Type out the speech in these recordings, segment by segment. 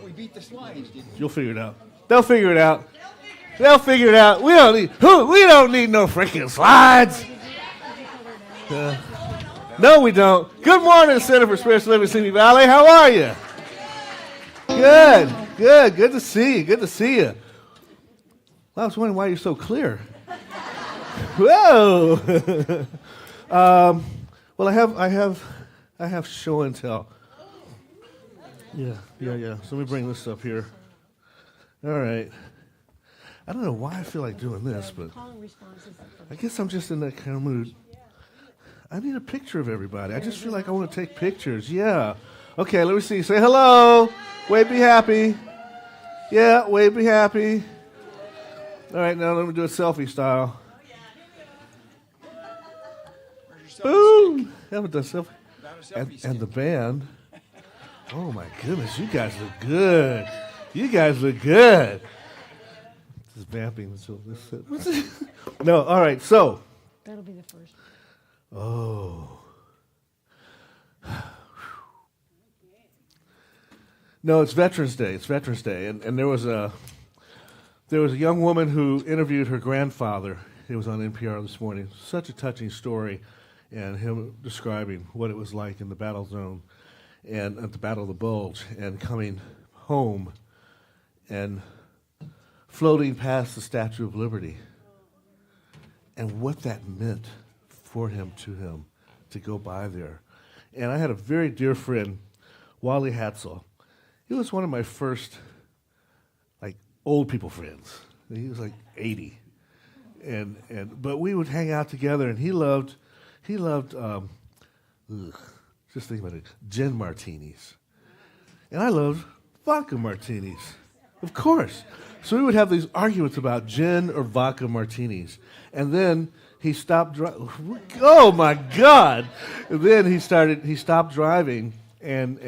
We beat the slides, didn't we? You'll figure it out. They'll figure it out. They'll figure it out. We don't need no freaking slides. No, we don't. Good morning, Center for Spiritual Living, Simi Valley. How are you? Good. Good to see you. Good to see you. Well, I was wondering why you're so clear. Whoa. Well, I have show and tell. Yeah. So let me bring this up here. All right. I don't know why I feel like doing this, but I guess I'm just in that kind of mood. I need a picture of everybody. I just feel like I want to take pictures. Yeah. Okay, let me see. Say hello. Wave, be happy. Yeah, wave, be happy. All right, now let me do a selfie style. Boom. Haven't done selfie. And the band. Oh, my goodness. You guys look good. This is vamping. No, all right, so. That'll be the first. Oh. No, it's Veterans Day. And there was a young woman who interviewed her grandfather. It was on NPR this morning. Such a touching story, and him describing what it was like in the battle zone and at the Battle of the Bulge and coming home and floating past the Statue of Liberty and what that meant for him, to go by there. And I had a very dear friend, Wally Hatzel. He was one of my first, old people friends. He was 80. But we would hang out together, and he loved just think about it, gin martinis. And I loved vodka martinis, of course. So we would have these arguments about gin or vodka martinis. And then he stopped driving. Oh, my God. And then he stopped driving and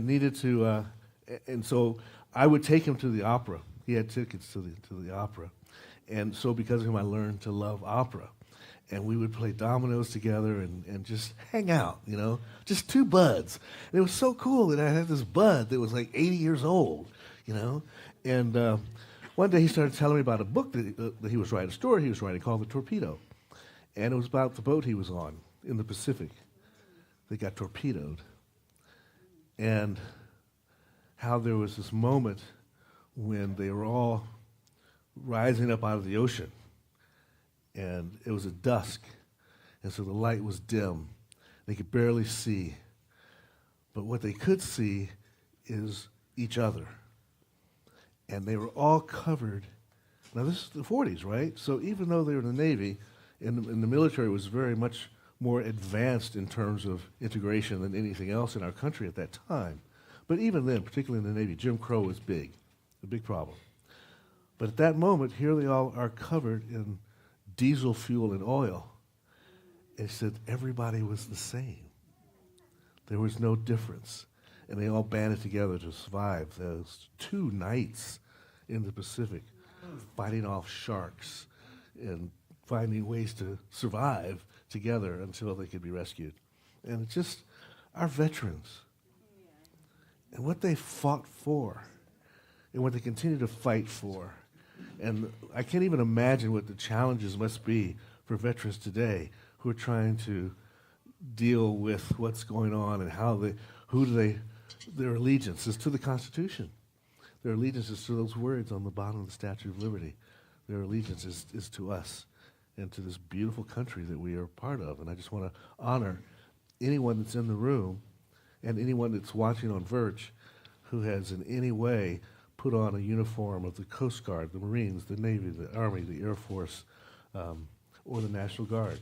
needed to, and so I would take him to the opera. He had tickets to the opera. And so because of him, I learned to love opera. And we would play dominoes together and just hang out, just two buds. And it was so cool that I had this bud that was 80 years old, And one day he started telling me about a book that he was writing, a story he was writing called The Torpedo. And it was about the boat he was on in the Pacific that got torpedoed. And how there was this moment when they were all rising up out of the ocean. And it was at dusk, and so the light was dim. They could barely see. But what they could see is each other. And they were all covered. Now, this is the 40s, right? So even though they were in the Navy, and the military was very much more advanced in terms of integration than anything else in our country at that time. But even then, particularly in the Navy, Jim Crow was big, a big problem. But at that moment, here they all are covered in diesel fuel and oil. And he said everybody was the same. There was no difference. And they all banded together to survive those 2 nights in the Pacific, fighting off sharks and finding ways to survive together until they could be rescued. And it's just our veterans and what they fought for and what they continue to fight for. And I can't even imagine what the challenges must be for veterans today who are trying to deal with what's going on and their allegiance is to the Constitution. Their allegiance is to those words on the bottom of the Statue of Liberty. Their allegiance is to us and to this beautiful country that we are part of. And I just want to honor anyone that's in the room and anyone that's watching on Verge who has in any way put on a uniform of the Coast Guard, the Marines, the Navy, the Army, the Air Force, or the National Guard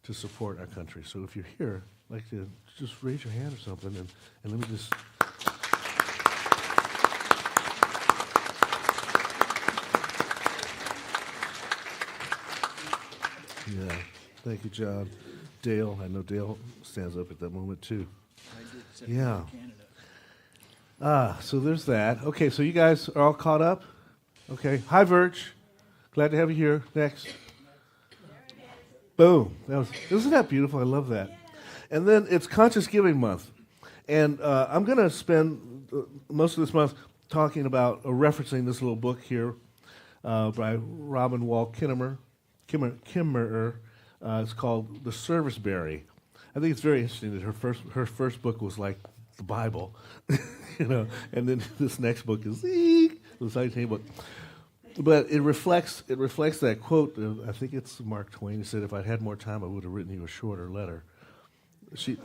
to support our country. So if you're here, I'd like to just raise your hand or something, and let me just... Yeah, thank you, John. Dale, I know Dale stands up at that moment, too. Yeah. So there's that. Okay, so you guys are all caught up? Okay. Hi, Verge. Glad to have you here. Next. Boom. Isn't that beautiful? I love that. And then it's Conscious Giving Month. And I'm going to spend most of this month talking about, referencing this little book here by Robin Wall Kimmerer. It's called The Service Berry. I think it's very interesting that her first book was like the Bible, and then this next book is the Citation book. But it reflects that quote. I think it's Mark Twain. He said, "If I'd had more time, I would have written you a shorter letter." She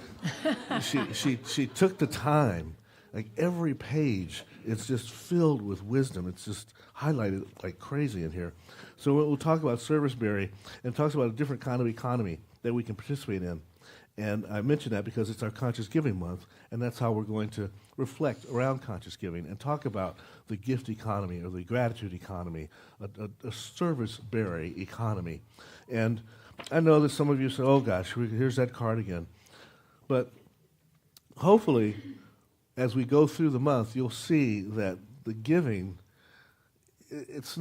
took the time. Like every page, it's just filled with wisdom. It's just highlighted like crazy in here. So we'll talk about Serviceberry, and talks about a different kind of economy that we can participate in. And I mention that because it's our Conscious Giving Month, and that's how we're going to reflect around conscious giving and talk about the gift economy or the gratitude economy, a service-berry economy. And I know that some of you say, oh gosh, here's that card again. But hopefully, as we go through the month, you'll see that the giving, it's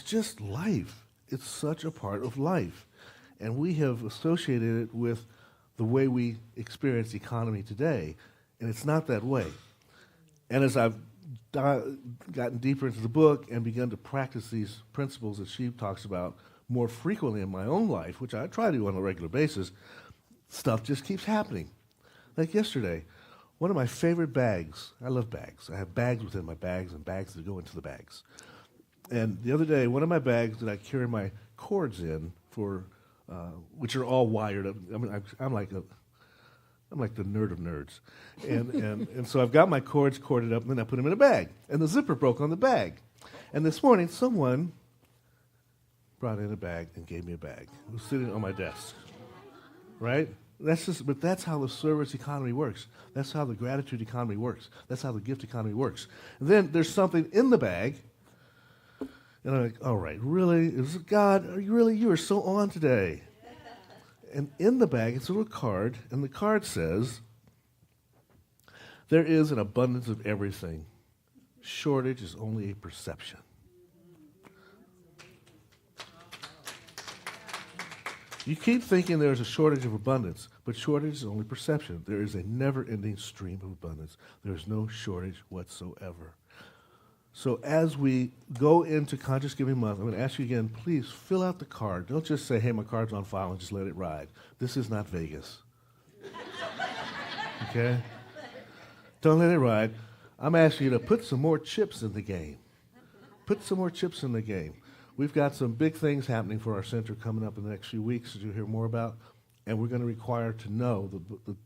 just life. It's such a part of life. And we have associated it with the way we experience economy today, and it's not that way. And as I've gotten deeper into the book and begun to practice these principles that she talks about more frequently in my own life, which I try to do on a regular basis, stuff just keeps happening. Like yesterday, one of my favorite bags, I love bags. I have bags within my bags and bags that go into the bags. And the other day, one of my bags that I carry my cords in for, which are all wired up. I mean, I'm like the nerd of nerds. And so I've got my cords corded up, and then I put them in a bag. And the zipper broke on the bag. And this morning, someone brought in a bag and gave me a bag. It was sitting on my desk. Right? But that's how the service economy works. That's how the gratitude economy works. That's how the gift economy works. And then there's something in the bag. And I'm like, all right, really? Is it God? You are so on today. And in the bag, it's a little card, and the card says, there is an abundance of everything. Shortage is only a perception. You keep thinking there's a shortage of abundance, but shortage is only perception. There is a never-ending stream of abundance. There is no shortage whatsoever. So as we go into Conscious Giving Month, I'm going to ask you again, please fill out the card. Don't just say, hey, my card's on file, and just let it ride. This is not Vegas. Okay? Don't let it ride. I'm asking you to put some more chips in the game. Put some more chips in the game. We've got some big things happening for our center coming up in the next few weeks that you'll hear more about, and we're going to require to know,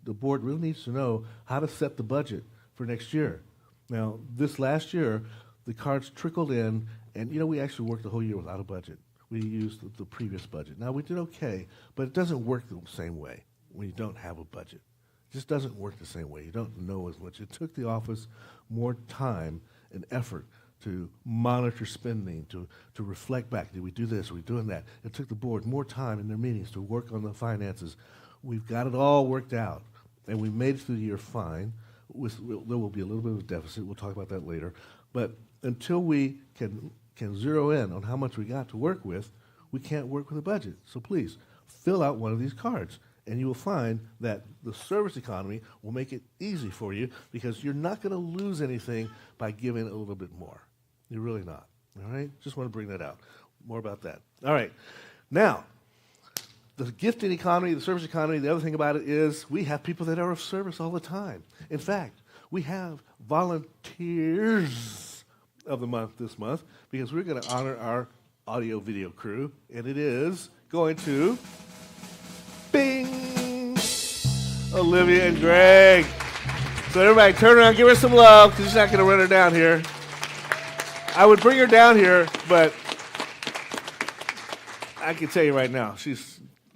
the board really needs to know how to set the budget for next year. Now, this last year, the cards trickled in, and we actually worked the whole year without a budget. We used the previous budget. Now, we did okay, but it doesn't work the same way when you don't have a budget. It just doesn't work the same way. You don't know as much. It took the office more time and effort to monitor spending, to reflect back. Did we do this? Are we doing that? It took the board more time in their meetings to work on the finances. We've got it all worked out, and we made it through the year fine. There will be a little bit of a deficit. We'll talk about that later. But until we can zero in on how much we got to work with, we can't work with a budget. So please, fill out one of these cards, and you will find that the service economy will make it easy for you because you're not going to lose anything by giving a little bit more. You're really not. All right? Just want to bring that out. More about that. All right. Now, the gifting economy, the service economy, the other thing about it is we have people that are of service all the time. In fact, we have volunteers of the month this month because we're going to honor our audio-video crew, and it is going to Bing! Olivia and Greg. So everybody turn around, give her some love, because she's not going to run her down here. I would bring her down here, but I can tell you right now,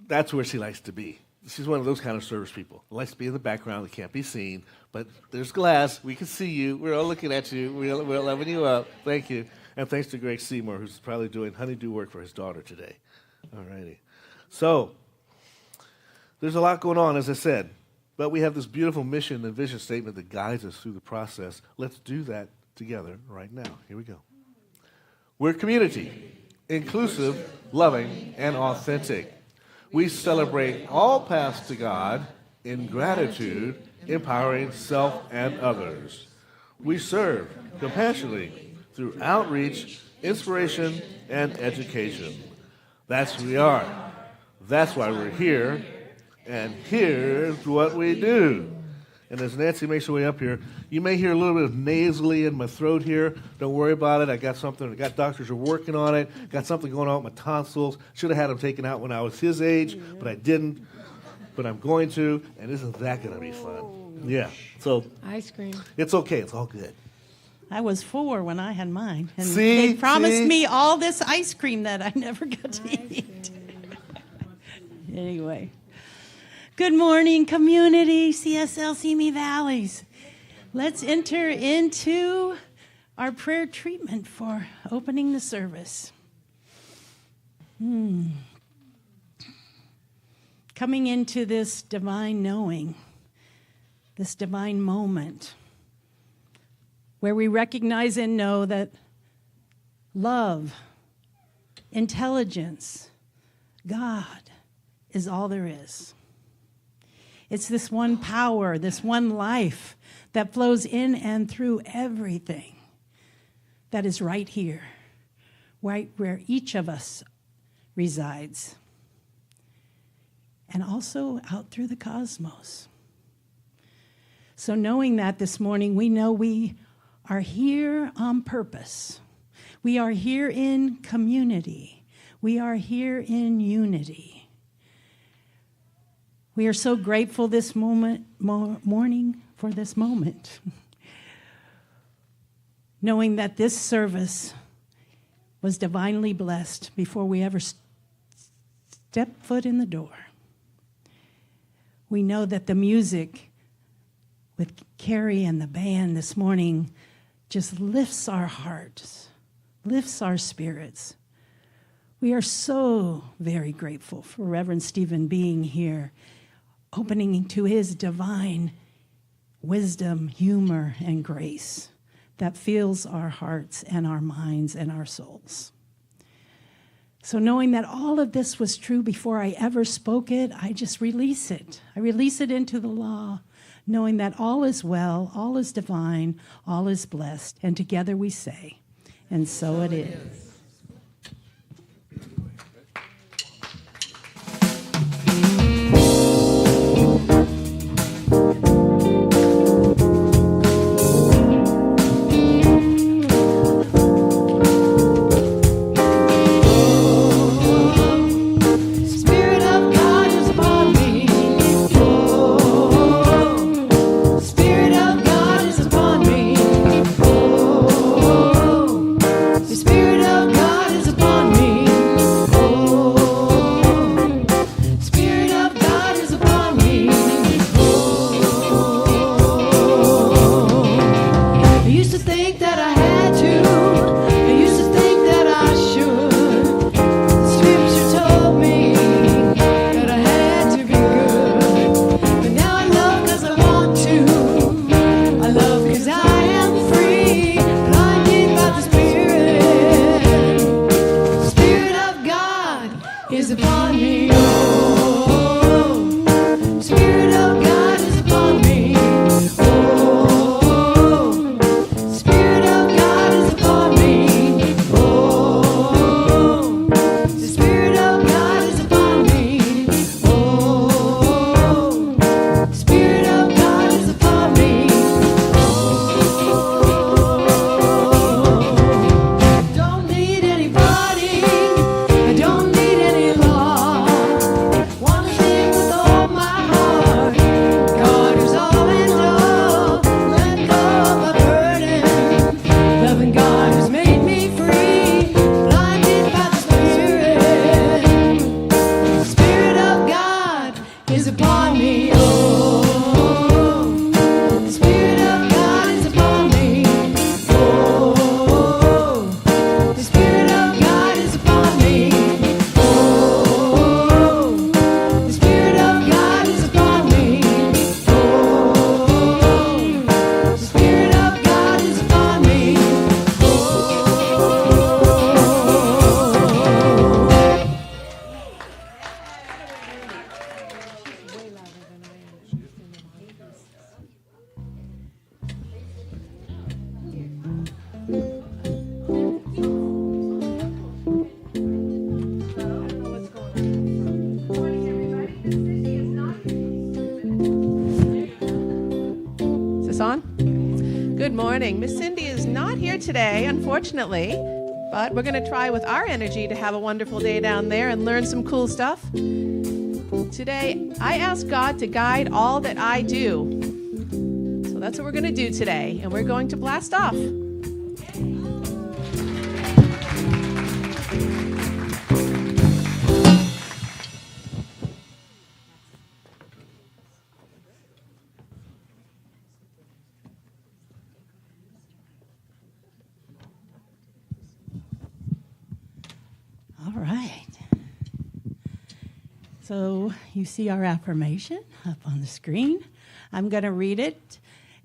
that's where she likes to be. She's one of those kind of service people. Likes to be in the background, that can't be seen, but there's glass. We can see you. We're all looking at you. We're loving you up. Thank you. And thanks to Greg Seymour, who's probably doing honeydew work for his daughter today. All righty. So, there's a lot going on, as I said, but we have this beautiful mission and vision statement that guides us through the process. Let's do that together right now. Here we go. We're community, inclusive, loving, and authentic. We celebrate all paths to God in gratitude empowering self and others. We serve compassionately through outreach, inspiration, and education. That's who we are. That's why we're here. And here's what we do. And as Nancy makes her way up here, you may hear a little bit of nasally in my throat here. Don't worry about it. I got doctors who are working on it. Got something going on with my tonsils. Should have had them taken out when I was his age, but I didn't. But I'm going to, and isn't that going to be fun? Yeah. So ice cream. It's okay. It's all good. I was 4 when I had mine. And See? they promised me all this ice cream that I never got to eat. Anyway. Good morning, community, CSL Simi Valleys. Let's enter into our prayer treatment for opening the service. Coming into this divine knowing, this divine moment, where we recognize and know that love, intelligence, God is all there is. It's this one power, this one life that flows in and through everything that is right here, right where each of us resides, and also out through the cosmos. So knowing that this morning, we know we are here on purpose. We are here in community. We are here in unity. We are so grateful this morning for this moment, knowing that this service was divinely blessed before we ever stepped foot in the door. We know that the music with Karie and the band this morning just lifts our hearts, lifts our spirits. We are so very grateful for Reverend Stephen being here, opening to his divine wisdom, humor, and grace that fills our hearts and our minds and our souls. So knowing that all of this was true before I ever spoke it, I just release it. I release it into the law, knowing that all is well, all is divine, all is blessed, and together we say, and so it is. Spirit of this on? Good morning. Miss Cindy is not here today, unfortunately, but we're going to try with our energy to have a wonderful day down there and learn some cool stuff. Today, I ask God to guide all that I do. So that's what we're going to do today, and we're going to blast off. All right. So you see our affirmation up on the screen. I'm going to read it,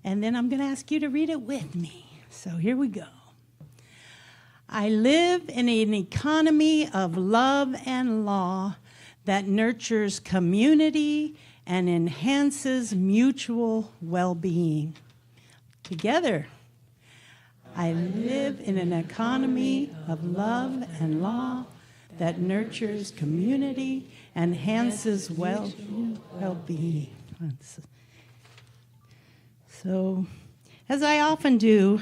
and then I'm going to ask you to read it with me. So here we go. I live in an economy of love and law that nurtures community and enhances mutual well-being. Together, I live in an economy of love and law that nurtures community and enhances well-being. So, as I often do,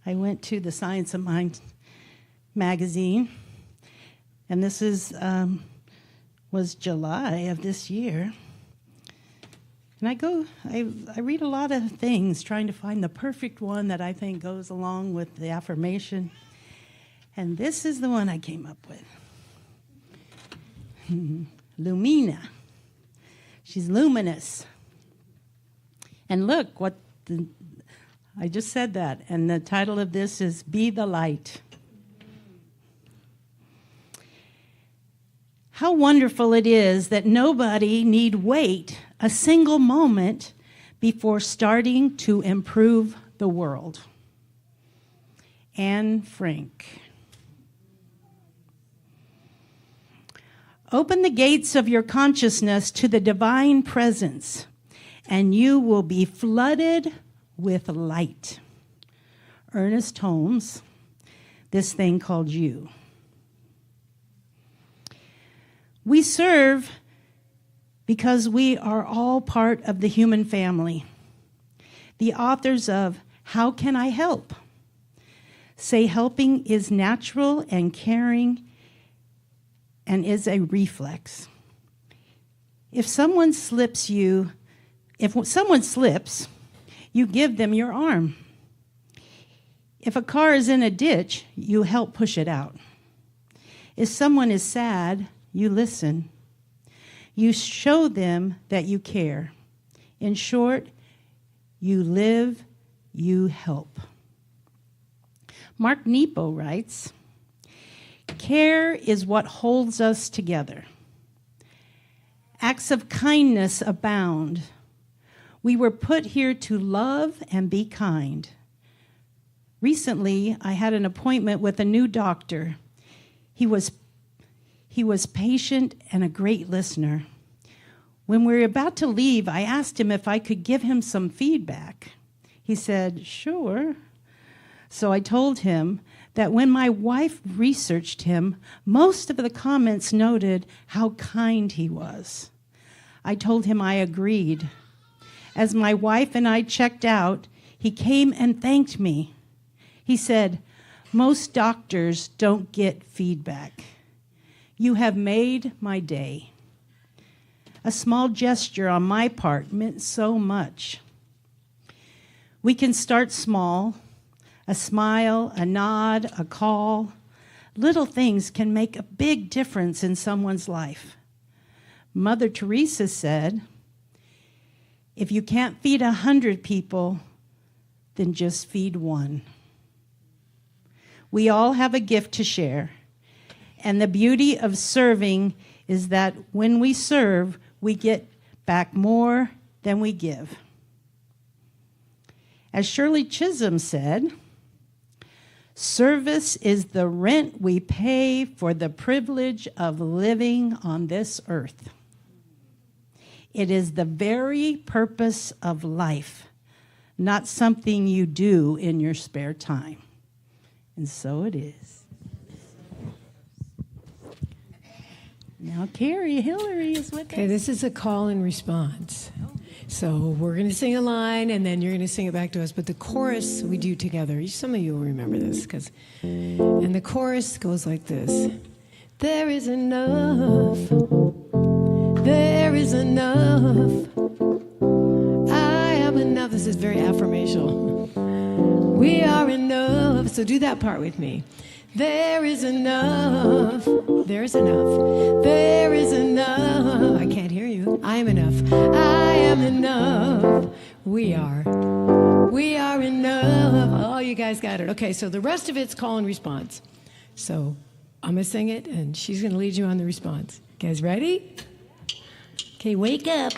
I went to the Science of Mind magazine, and this was July of this year. And I read a lot of things, trying to find the perfect one that I think goes along with the affirmation. And this is the one I came up with. Lumina. She's luminous. And look, I just said that, and the title of this is Be the Light. How wonderful it is that nobody need wait a single moment before starting to improve the world. Anne Frank. Open the gates of your consciousness to the divine presence, and you will be flooded with light. Ernest Holmes, This Thing Called You. We serve because we are all part of the human family. The authors of How Can I Help? Say helping is natural and caring and is a reflex. If someone slips, you give them your arm. If a car is in a ditch, you help push it out. If someone is sad, you listen. You show them that you care. In short, you live, you help. Mark Nepo writes, care is what holds us together. Acts of kindness abound. We were put here to love and be kind. Recently, I had an appointment with a new doctor. He was patient and a great listener. When we were about to leave, I asked him if I could give him some feedback. He said, sure. So I told him that when my wife researched him, most of the comments noted how kind he was. I told him I agreed. As my wife and I checked out, he came and thanked me. He said, most doctors don't get feedback. You have made my day. A small gesture on my part meant so much. We can start small. A smile, a nod, a call. Little things can make a big difference in someone's life. Mother Teresa said, if you can't feed 100 people, then just feed one. We all have a gift to share. And the beauty of serving is that when we serve, we get back more than we give. As Shirley Chisholm said, service is the rent we pay for the privilege of living on this earth. It is the very purpose of life, not something you do in your spare time. And so it is. Now Karie Hillery is with us. Okay, this is a call and response. So we're going to sing a line, and then you're going to sing it back to us. But the chorus we do together. Some of you will remember this, and the chorus goes like this: There is enough. There is enough. I am enough. This is very affirmational. We are enough. So do that part with me. There is enough. There is enough. There is enough. I can't hear you. I am enough. I am enough. We are. We are enough. Oh, you guys got it. Okay, so the rest of it's call and response. So I'm going to sing it, and she's going to lead you on the response. You guys ready? Okay, wake up.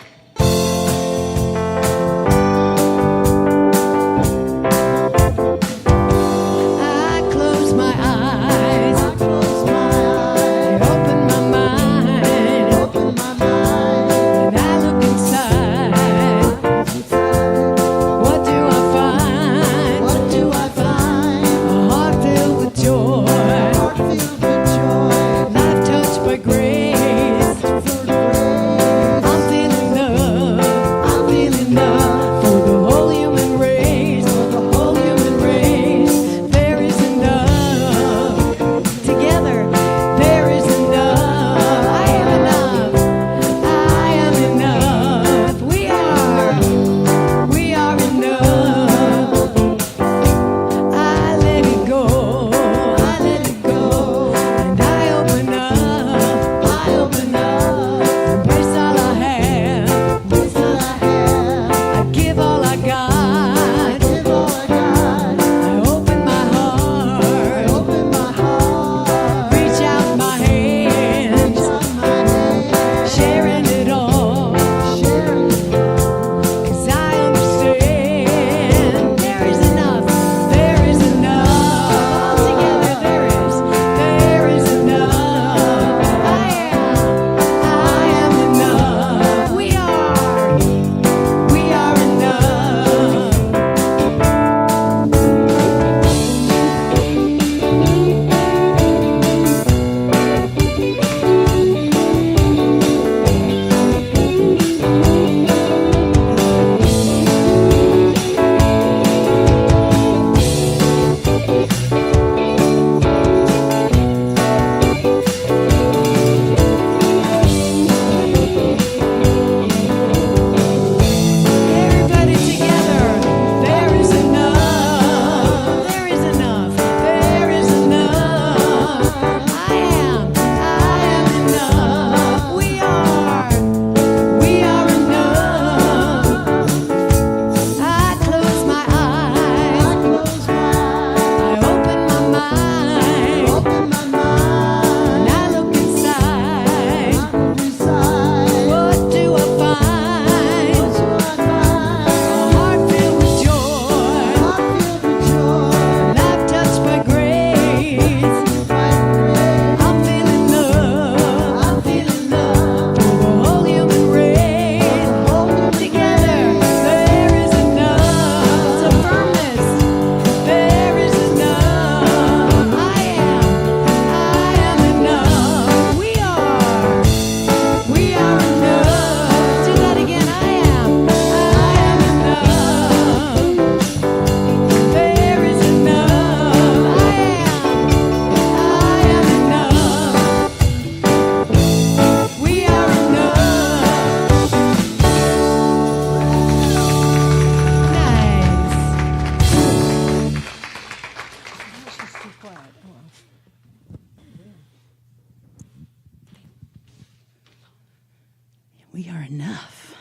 We are enough.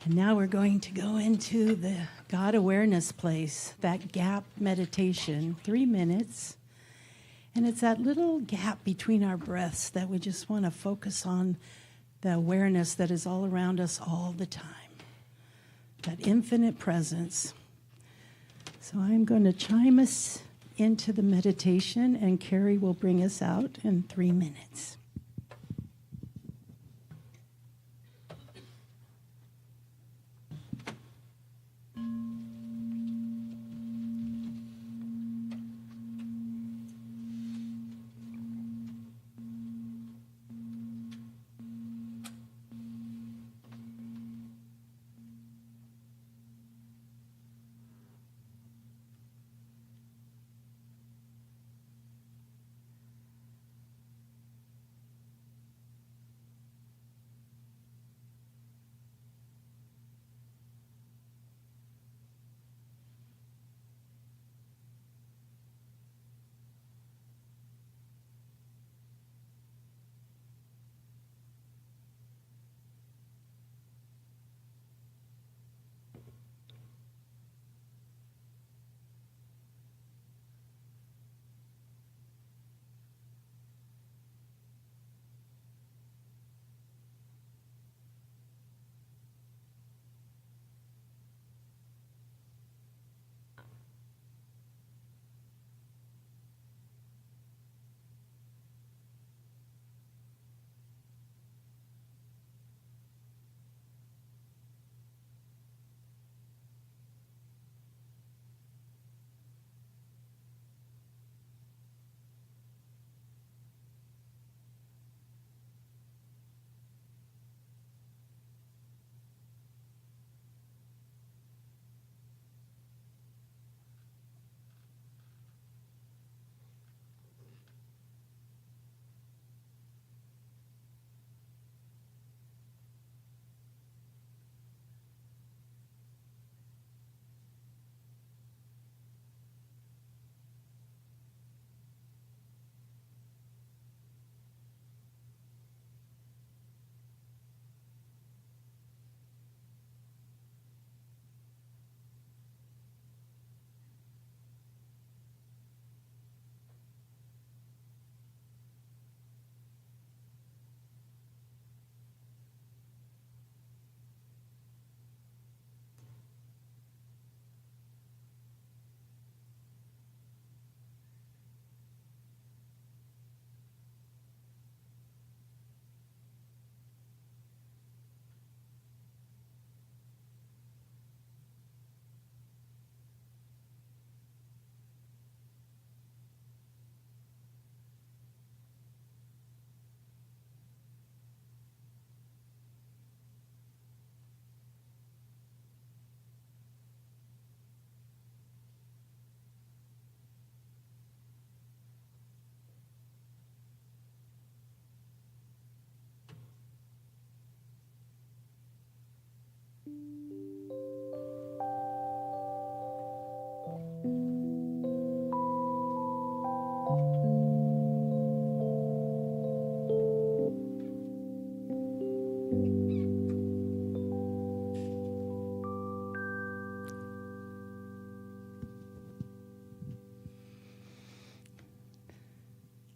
And now we're going to go into the God awareness place, that gap meditation, 3 minutes. And it's that little gap between our breaths that we just want to focus on the awareness that is all around us all the time, that infinite presence. So I'm going to chime us into the meditation, and Karie will bring us out in 3 minutes.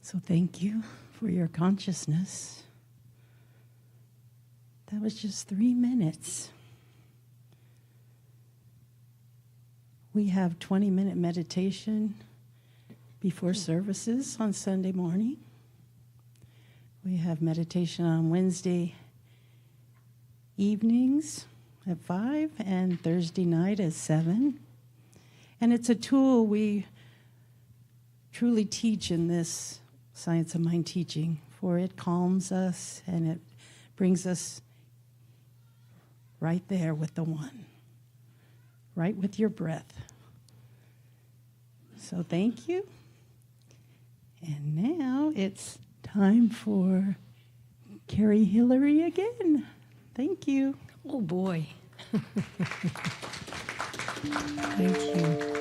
So thank you for your consciousness. That was just 3 minutes. We have 20-minute meditation before services on Sunday morning. We have meditation on Wednesday evenings at 5 and Thursday night at 7. And it's a tool we truly teach in this Science of Mind teaching, for it calms us and it brings us right there with the one, right with your breath. So thank you. And now it's time for Karie Hillery again. Thank you. Oh, boy. Thank you.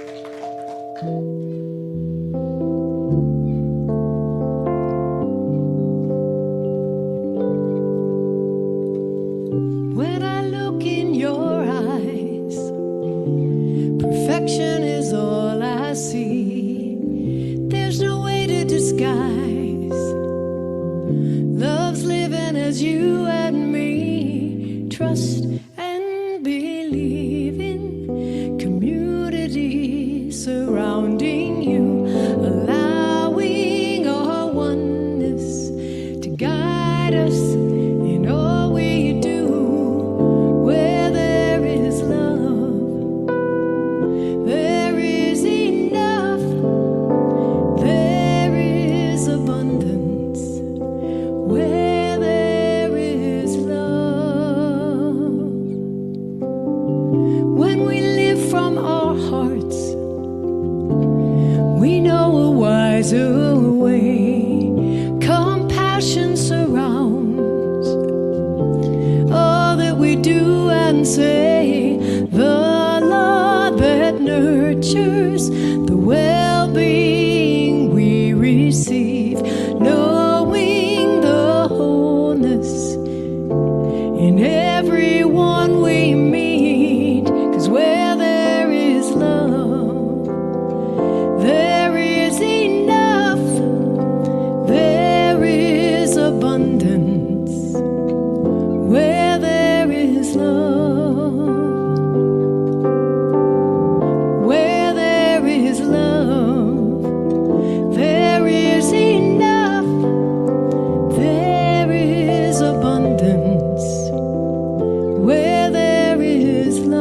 When I look in your eyes, perfection is all I see. There's no way to disguise. Love's living as you and me. Trust and believe in community surrounding you, allowing our oneness to guide us in all we do. Where there is love, there is enough, there is abundance. Where there is love, when we live from our hearts, we know a wiser way. Compassion surrounds all that we do and say. The love that nurtures the well-being we receive, knowing the wholeness in everyone we meet. 'Cause where there is love, there is enough, there is abundance. Where there is love, where there is love, there is enough, there is abundance. Where there is love.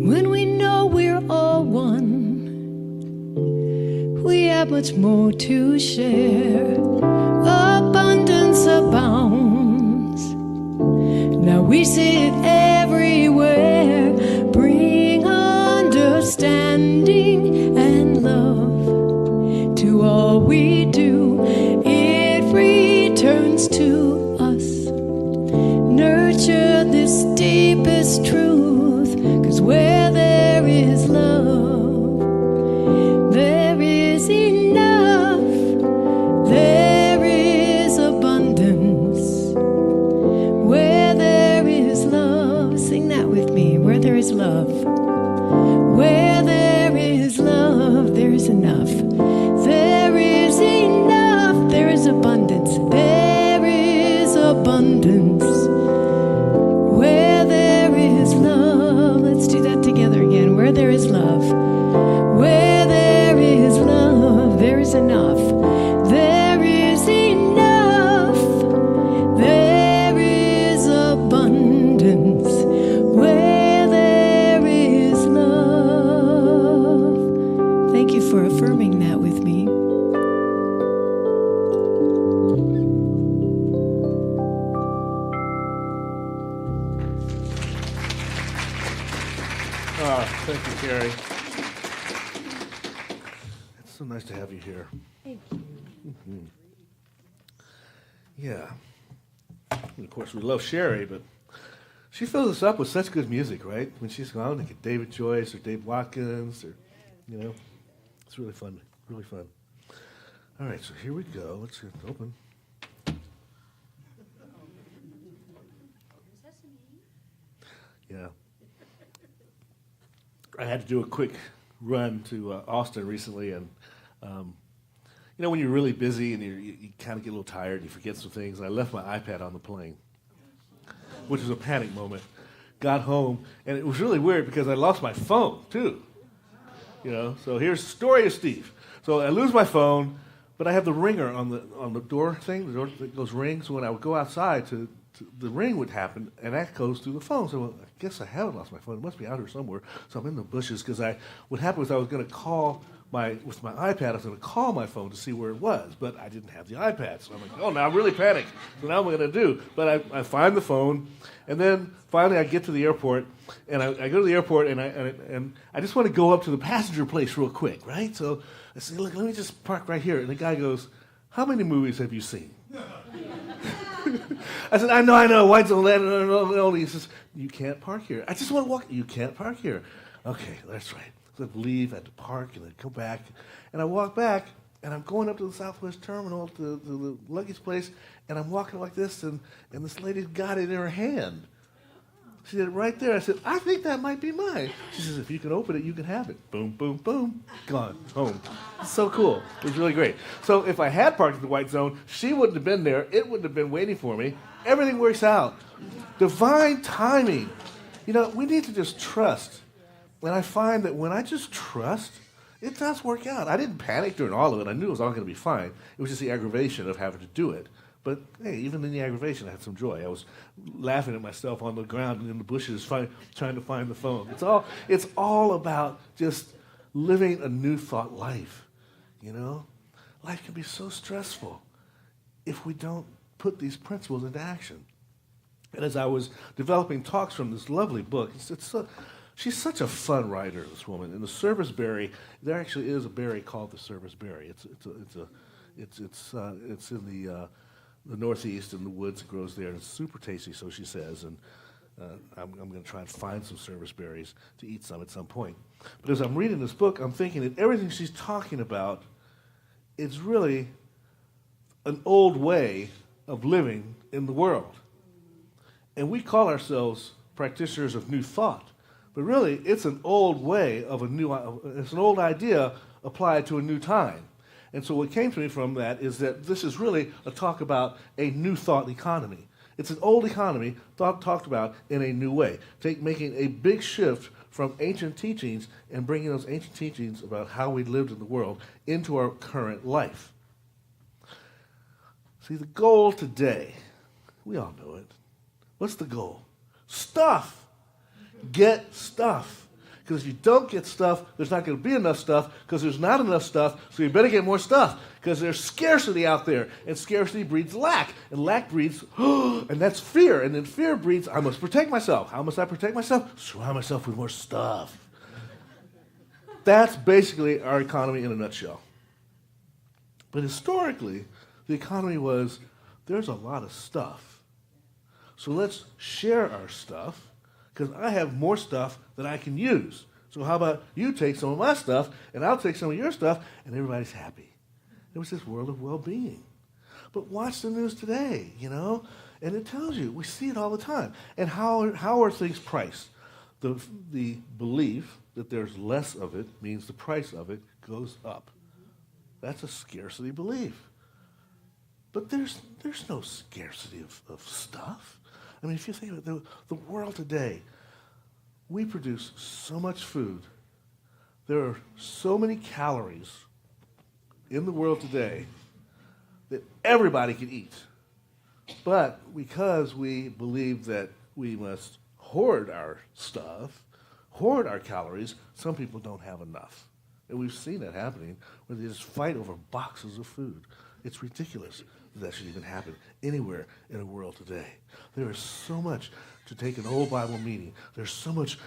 When we know we're all one, we have much more to share. Abundance abounds. Now we see it everywhere. Bring understanding and love to all we do. It returns to us. Nurture this deepest truth. 'Cause where there is love, there is enough, there is abundance. Where there is love, sing that with me. Where there is love, where there is love, there is enough, there is enough, there is abundance, there is abundance. Where there is love, let's do that together again. Where there is love, where there is love, there is enough, there is enough, there is abundance. Where there is love. Thank you for affirming that with me. Thank you, Karie. It's so nice to have you here. Thank you. Yeah. And of course, we love Sherry, but she fills us up with such good music, right? When she's gone, like David Joyce or Dave Watkins, or, you know, it's really fun, really fun. All right, so here we go. Let's get it open. Yeah. I had to do a quick run to Austin recently, and you know, when you're really busy and you kind of get a little tired and you forget some things, I left my iPad on the plane, which was a panic moment. Got home, and it was really weird because I lost my phone, too. You know, so here's the story of Steve. So I lose my phone, but I have the ringer on the door thing, the door that goes ring, so when I would go outside, the ring would happen, and that goes through the phone. So I guess I haven't lost my phone. It must be out here somewhere. So I'm in the bushes because what happened was I was going to call with my iPad, I was going to call my phone to see where it was, but I didn't have the iPad. So I'm like, oh, now I'm really panicked. So now what am I going to do? But I find the phone, and then finally I get to the airport, and I go to the airport, and I just want to go up to the passenger place real quick, right? So I say, look, let me just park right here. And the guy goes, how many movies have you seen? I said, I know, White Zone Land, no. He says, you can't park here. I just want to walk. You can't park here. Okay, that's right. So I leave, I had to park, and then come back. And I walk back, and I'm going up to the Southwest Terminal, to the luggage place, and I'm walking like this, and this lady's got it in her hand. She did it right there. I said, I think that might be mine. She says, if you can open it, you can have it. Boom, boom, boom. Gone. Home. It's so cool. It was really great. So if I had parked at the White Zone, she wouldn't have been there. It wouldn't have been waiting for me. Everything works out. Divine timing. You know, we need to just trust. And I find that when I just trust, it does work out. I didn't panic during all of it. I knew it was all going to be fine. It was just the aggravation of having to do it. But, hey, even in the aggravation, I had some joy. I was laughing at myself on the ground and in the bushes trying to find the phone. It's all about just living a new thought life, you know? Life can be so stressful if we don't put these principles into action. And as I was developing talks from this lovely book, she's such a fun writer, this woman. And the service berry, there actually is a berry called the service berry. It's in the Northeast in the woods. It grows there, and it's super tasty, so she says. And I'm going to try and find some service berries to eat some at some point. But as I'm reading this book, I'm thinking that everything she's talking about is really an old way of living in the world. And we call ourselves practitioners of new thought. But really, it's an old way of it's an old idea applied to a new time. And so what came to me from that is that this is really a talk about a new thought economy. It's an old economy talked about in a new way, making a big shift from ancient teachings and bringing those ancient teachings about how we lived in the world into our current life. See, the goal today, we all know it. What's the goal? Stuff. Get stuff. Because if you don't get stuff, there's not going to be enough stuff because there's not enough stuff, so you better get more stuff because there's scarcity out there, and scarcity breeds lack, and lack breeds, and that's fear, and then fear breeds, I must protect myself. How must I protect myself? Surround myself with more stuff. That's basically our economy in a nutshell. But historically, the economy was, there's a lot of stuff, so let's share our stuff, because I have more stuff that I can use. So how about you take some of my stuff, and I'll take some of your stuff, and everybody's happy. It was this world of well-being. But watch the news today, you know, and it tells you. We see it all the time. And how are things priced? The belief that there's less of it means the price of it goes up. That's a scarcity belief. But there's no scarcity of stuff. I mean, if you think of it, the world today, we produce so much food. There are so many calories in the world today that everybody can eat. But because we believe that we must hoard our stuff, hoard our calories, some people don't have enough. And we've seen that happening where they just fight over boxes of food. It's ridiculous that should even happen anywhere in the world today. There is so much to take an old Bible meaning. There's so much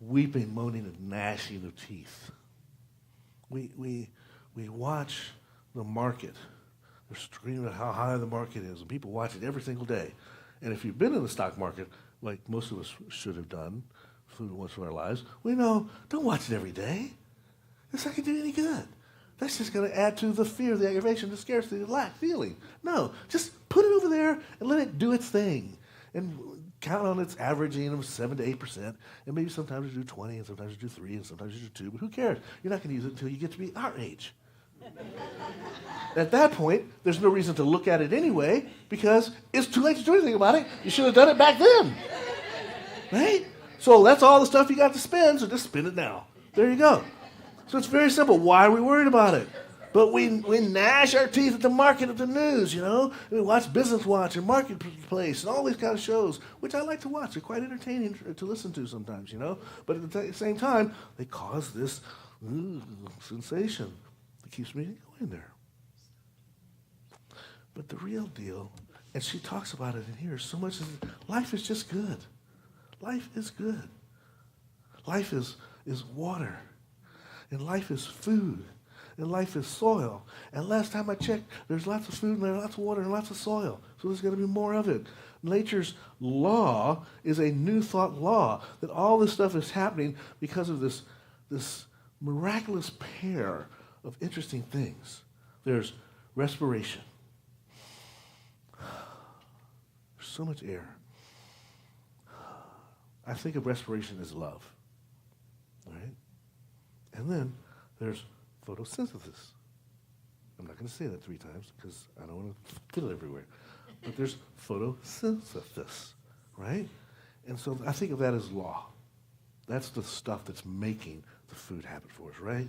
weeping, moaning, and gnashing of teeth. We watch the market, They're screaming how high the market is, and people watch it every single day. And if you've been in the stock market, like most of us should have done for once in our lives, we know, don't watch it every day. It's not going to do any good. That's just going to add to the fear, the aggravation, the scarcity, the lack feeling. No, just put it over there and let it do its thing. And count on its averaging of 7 to 8%. And maybe sometimes you do 20, and sometimes you do 3, and sometimes you do 2. But who cares? You're not going to use it until you get to be our age. At that point, there's no reason to look at it anyway, because it's too late to do anything about it. You should have done it back then. Right? So that's all the stuff you got to spend, so just spend it now. There you go. So it's very simple. Why are we worried about it? But we gnash our teeth at the market, at the news, you know. And we watch Business Watch and Marketplace and all these kind of shows, which I like to watch. They're quite entertaining to listen to sometimes, you know. But at the same time, they cause this sensation that keeps me going there. But the real deal, and she talks about it in here so much, is life is just good. Life is good. Life is water. And life is food. And life is soil. And last time I checked, there's lots of food and there's lots of water and lots of soil. So there's going to be more of it. Nature's law is a new thought law, that all this stuff is happening because of this miraculous pair of interesting things. There's respiration. There's so much air. I think of respiration as love. Right? And then there's photosynthesis. I'm not going to say that 3 times because I don't want to fill it everywhere. But there's photosynthesis, right? And so I think of that as law. That's the stuff that's making the food happen for us, right?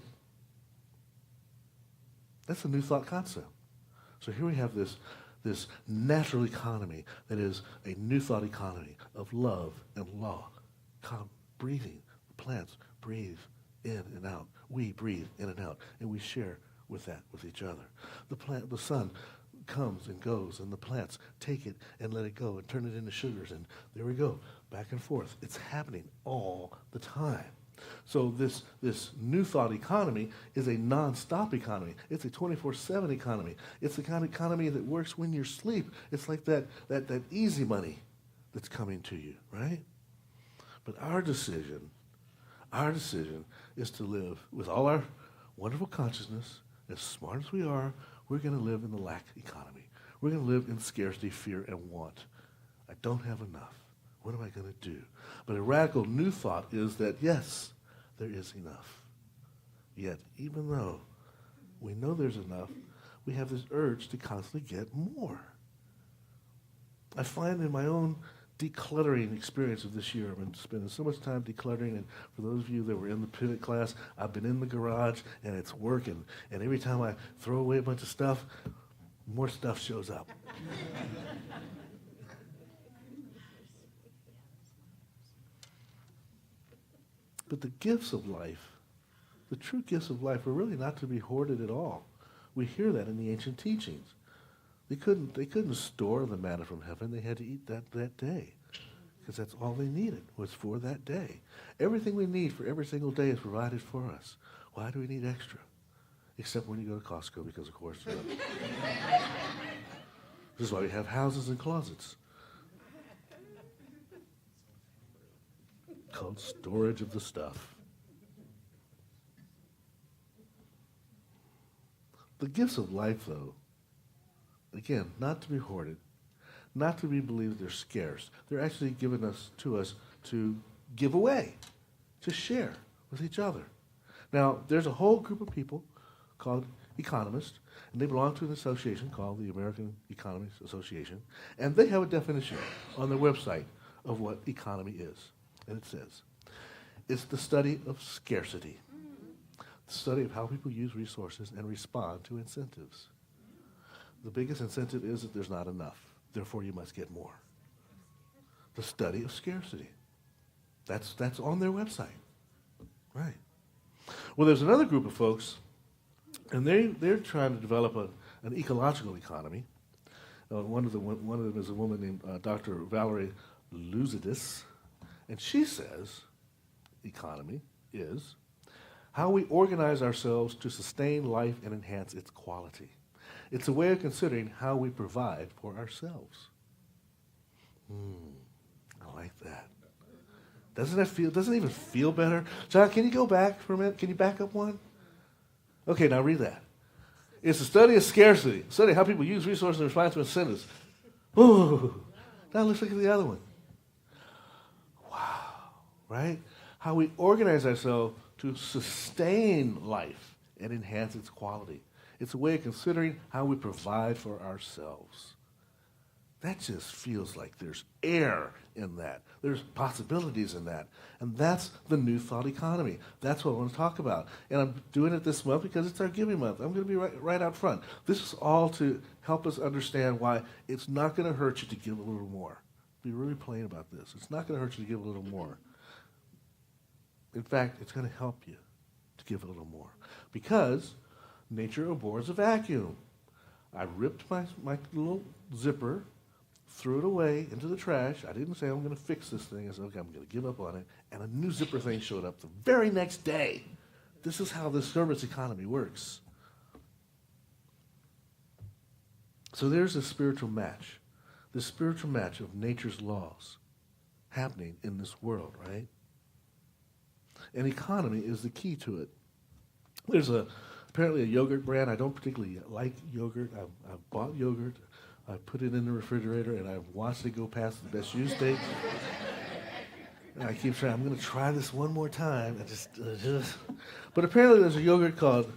That's a new thought concept. So here we have this natural economy that is a new thought economy of love and law. Breathing. Plants breathe in and out. We breathe in and out, and we share with each other. The sun comes and goes, and the plants take it and let it go and turn it into sugars, and there we go, back and forth. It's happening all the time. So this new thought economy is a non-stop economy. It's a 24/7 economy. It's the kind of economy that works when you sleep. It's like that easy money that's coming to you, right? But our decision is to live with all our wonderful consciousness. As smart as we are, we're going to live in the lack economy. We're going to live in scarcity, fear, and want. I don't have enough. What am I going to do? But a radical new thought is that, yes, there is enough. Yet, even though we know there's enough, we have this urge to constantly get more. I find in my own decluttering experience of this year, I've been spending so much time decluttering, and for those of you that were in the pivot class, I've been in the garage, and it's working. And every time I throw away a bunch of stuff, more stuff shows up. But the gifts of life, the true gifts of life, are really not to be hoarded at all. We hear that in the ancient teachings. They couldn't store the manna from heaven. They had to eat that day, because that's all they needed was for that day. Everything we need for every single day is provided for us. Why do we need extra? Except when you go to Costco, because of course. This is why we have houses and closets called storage of the stuff. The gifts of life, though, again, not to be hoarded, not to be believed they're scarce. They're actually given to us to give away, to share with each other. Now, there's a whole group of people called economists, and they belong to an association called the American Economics Association, and they have a definition on their website of what economy is. And it says, it's the study of scarcity, the study of how people use resources and respond to incentives. The biggest incentive is that there's not enough. Therefore, you must get more. The study of scarcity. That's on their website. Right. Well, there's another group of folks, and they're trying to develop an ecological economy. One of them is a woman named Dr. Valerie Lucidis, and she says economy is how we organize ourselves to sustain life and enhance its quality. It's a way of considering how we provide for ourselves. I like that. Doesn't it even feel better? John, can you go back for a minute? Can you back up one? Okay, now read that. It's a study of scarcity. Study how people use resources in response to incentives. Ooh. Now let's look at the other one. Wow. Right? How we organize ourselves to sustain life and enhance its quality. It's a way of considering how we provide for ourselves. That just feels like there's air in that. There's possibilities in that. And that's the New Thought economy. That's what I want to talk about. And I'm doing it this month because it's our giving month. I'm going to be right out front. This is all to help us understand why it's not going to hurt you to give a little more. Be really plain about this. It's not going to hurt you to give a little more. In fact, it's going to help you to give a little more. Because nature abhors a vacuum. I ripped my little zipper, threw it away into the trash. I didn't say I'm going to fix this thing. I said, okay, I'm going to give up on it. And a new zipper thing showed up the very next day. This is how the service economy works. So there's this spiritual match of nature's laws happening in this world, right? And economy is the key to it. There's apparently a yogurt brand. I don't particularly like yogurt. I've bought yogurt. I put it in the refrigerator, and I've watched it go past the best use date. And I keep trying. I'm going to try this one more time. But apparently there's a yogurt called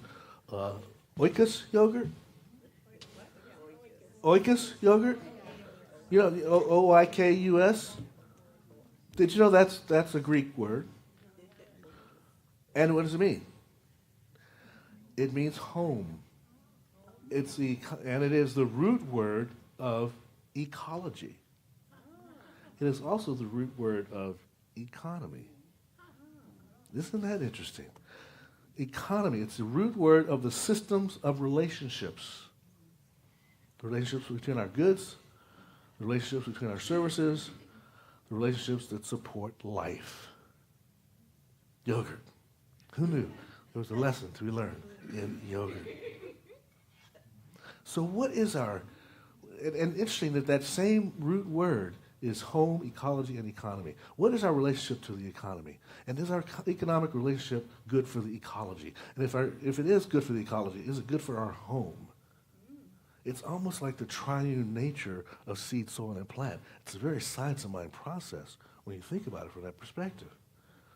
Oikos yogurt. Oikos yogurt? You know, Oikus? Did you know that's a Greek word? And what does it mean? It means home. And it is the root word of ecology. It is also the root word of economy. Isn't that interesting? Economy, it's the root word of the systems of relationships. The relationships between our goods, the relationships between our services, the relationships that support life. Yogurt. Who knew there was a lesson to be learned in yogurt? So what is and interesting that same root word is home, ecology, and economy. What is our relationship to the economy? And is our economic relationship good for the ecology? And if it is good for the ecology, is it good for our home? It's almost like the triune nature of seed, soil, and plant. It's a very science of mind process when you think about it from that perspective.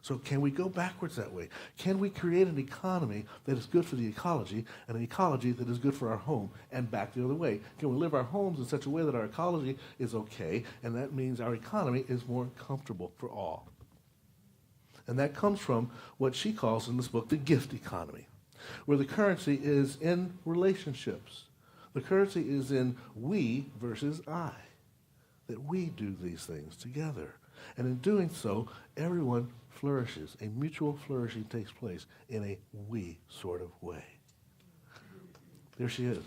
So can we go backwards that way? Can we create an economy that is good for the ecology and an ecology that is good for our home and back the other way? Can we live our homes in such a way that our ecology is okay and that means our economy is more comfortable for all? And that comes from what she calls in this book the gift economy, where the currency is in relationships. The currency is in we versus I, that we do these things together. And in doing so, everyone flourishes. A mutual flourishing takes place in a we sort of way. There she is.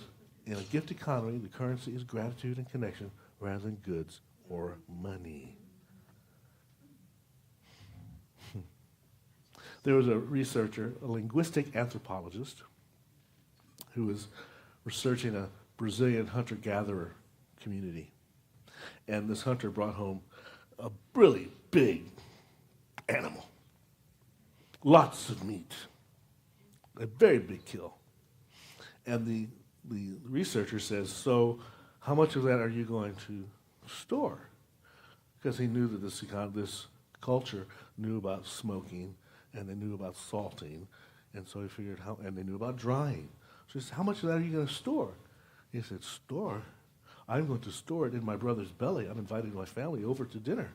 In a gift economy, the currency is gratitude and connection rather than goods or money. There was a researcher, a linguistic anthropologist, who was researching a Brazilian hunter-gatherer community. And this hunter brought home a really big animal. Lots of meat. A very big kill. And the researcher says, so how much of that are you going to store? Because he knew that this culture knew about smoking, and they knew about salting, and so he figured and they knew about drying. So he said, how much of that are you going to store? He said, store? I'm going to store it in my brother's belly. I'm inviting my family over to dinner.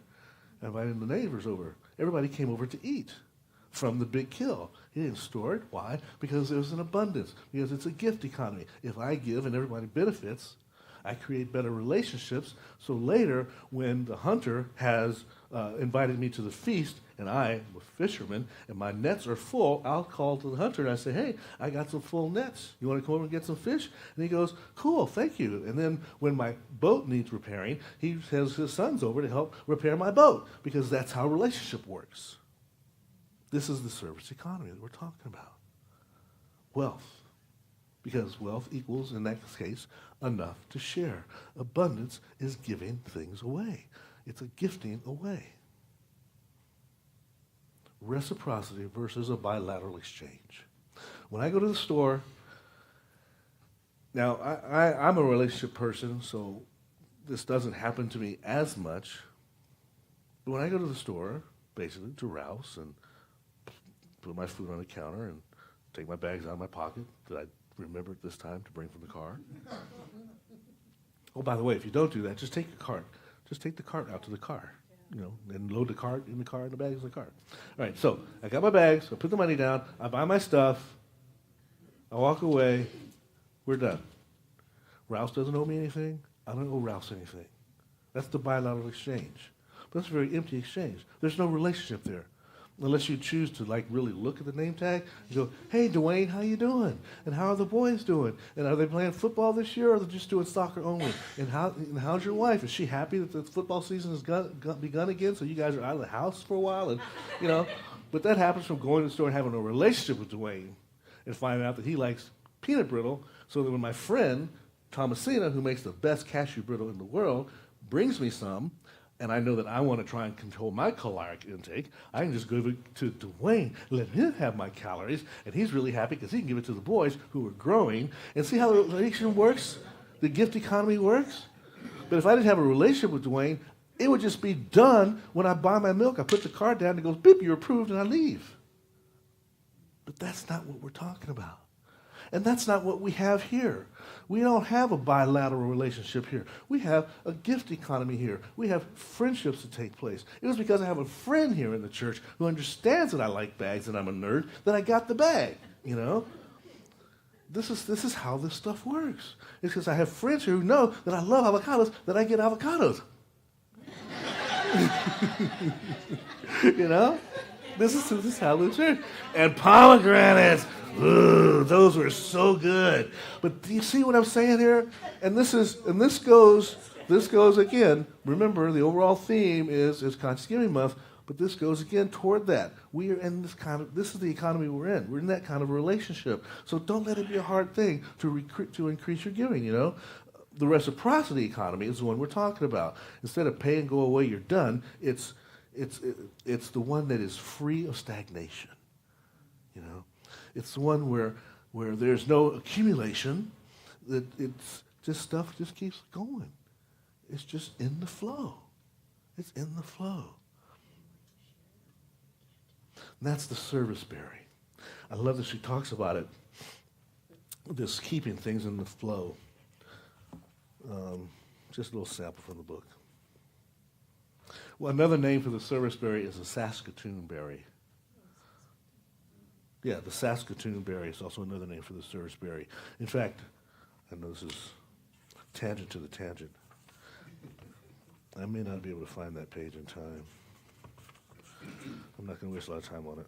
I'm inviting the neighbors over. Everybody came over to eat from the big kill. He didn't store it. Why? Because there was an abundance. Because it's a gift economy. If I give and everybody benefits, I create better relationships. So later, when the hunter has invited me to the feast, and I'm a fisherman, and my nets are full, I'll call to the hunter and I say, hey, I got some full nets. You want to come over and get some fish? And he goes, cool, thank you. And then when my boat needs repairing, he has his sons over to help repair my boat, because that's how relationship works. This is the service economy that we're talking about. Wealth. Because wealth equals, in that case, enough to share. Abundance is giving things away. It's a gifting away. Reciprocity versus a bilateral exchange. When I go to the store, now I'm a relationship person, so this doesn't happen to me as much. But when I go to the store, basically to Ralph's and put my food on the counter and take my bags out of my pocket that I remember at this time to bring from the car. Oh, by the way, if you don't do that, just take your cart. Just take the cart out to the car, and load the cart in the car and the bags in the cart. All right, so I got my bags, I put the money down, I buy my stuff, I walk away, we're done. Ralph doesn't owe me anything, I don't owe Ralph anything. That's the bilateral exchange. But that's a very empty exchange. There's no relationship there. Unless you choose to really look at the name tag and go, hey, Dwayne, how you doing? And how are the boys doing? And are they playing football this year, or are they just doing soccer only? And how's your wife? Is she happy that the football season has begun again, so you guys are out of the house for a while? And but that happens from going to the store and having a relationship with Dwayne and finding out that he likes peanut brittle, so that when my friend, Thomasina, who makes the best cashew brittle in the world, brings me some, and I know that I want to try and control my caloric intake, I can just give it to Dwayne, let him have my calories, and he's really happy because he can give it to the boys who are growing. And see how the relation works? The gift economy works? But if I didn't have a relationship with Dwayne, it would just be done when I buy my milk. I put the card down, and it goes, beep, you're approved, and I leave. But that's not what we're talking about. And that's not what we have here. We don't have a bilateral relationship here. We have a gift economy here. We have friendships that take place. It was because I have a friend here in the church who understands that I like bags and I'm a nerd that I got the bag, This is how this stuff works. It's because I have friends here who know that I love avocados, that I get avocados. This is how this works. And pomegranates. Ooh, those were so good. But do you see what I'm saying here? And this goes again. Remember, the overall theme is Conscious Giving Month, but this goes again toward that. We are in this is the economy we're in. We're in that kind of relationship. So don't let it be a hard thing to increase your giving, The reciprocity economy is the one we're talking about. Instead of pay and go away, you're done. It's the one that is free of stagnation, It's the one where there's no accumulation, that it's just stuff just keeps going. It's just in the flow. It's in the flow. And that's the service berry. I love that she talks about it, this keeping things in the flow. Just a little sample from the book. Well, another name for the service berry is the Saskatoon berry. Yeah, the Saskatoon berry is also another name for the service berry. In fact, I know this is tangent to the tangent. I may not be able to find that page in time. I'm not going to waste a lot of time on it.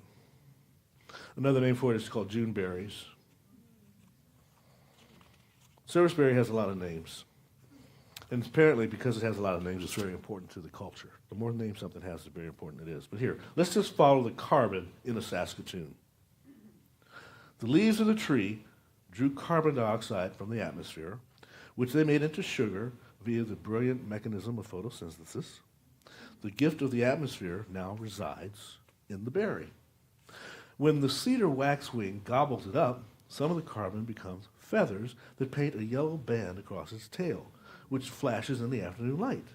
Another name for it is called June berries. Service berry has a lot of names. And apparently, because it has a lot of names, it's very important to the culture. The more names something has, the very important it is. But here, let's just follow the carbon in a Saskatoon. The leaves of the tree drew carbon dioxide from the atmosphere, which they made into sugar via the brilliant mechanism of photosynthesis. The gift of the atmosphere now resides in the berry. When the cedar waxwing gobbles it up, some of the carbon becomes feathers that paint a yellow band across its tail, which flashes in the afternoon light.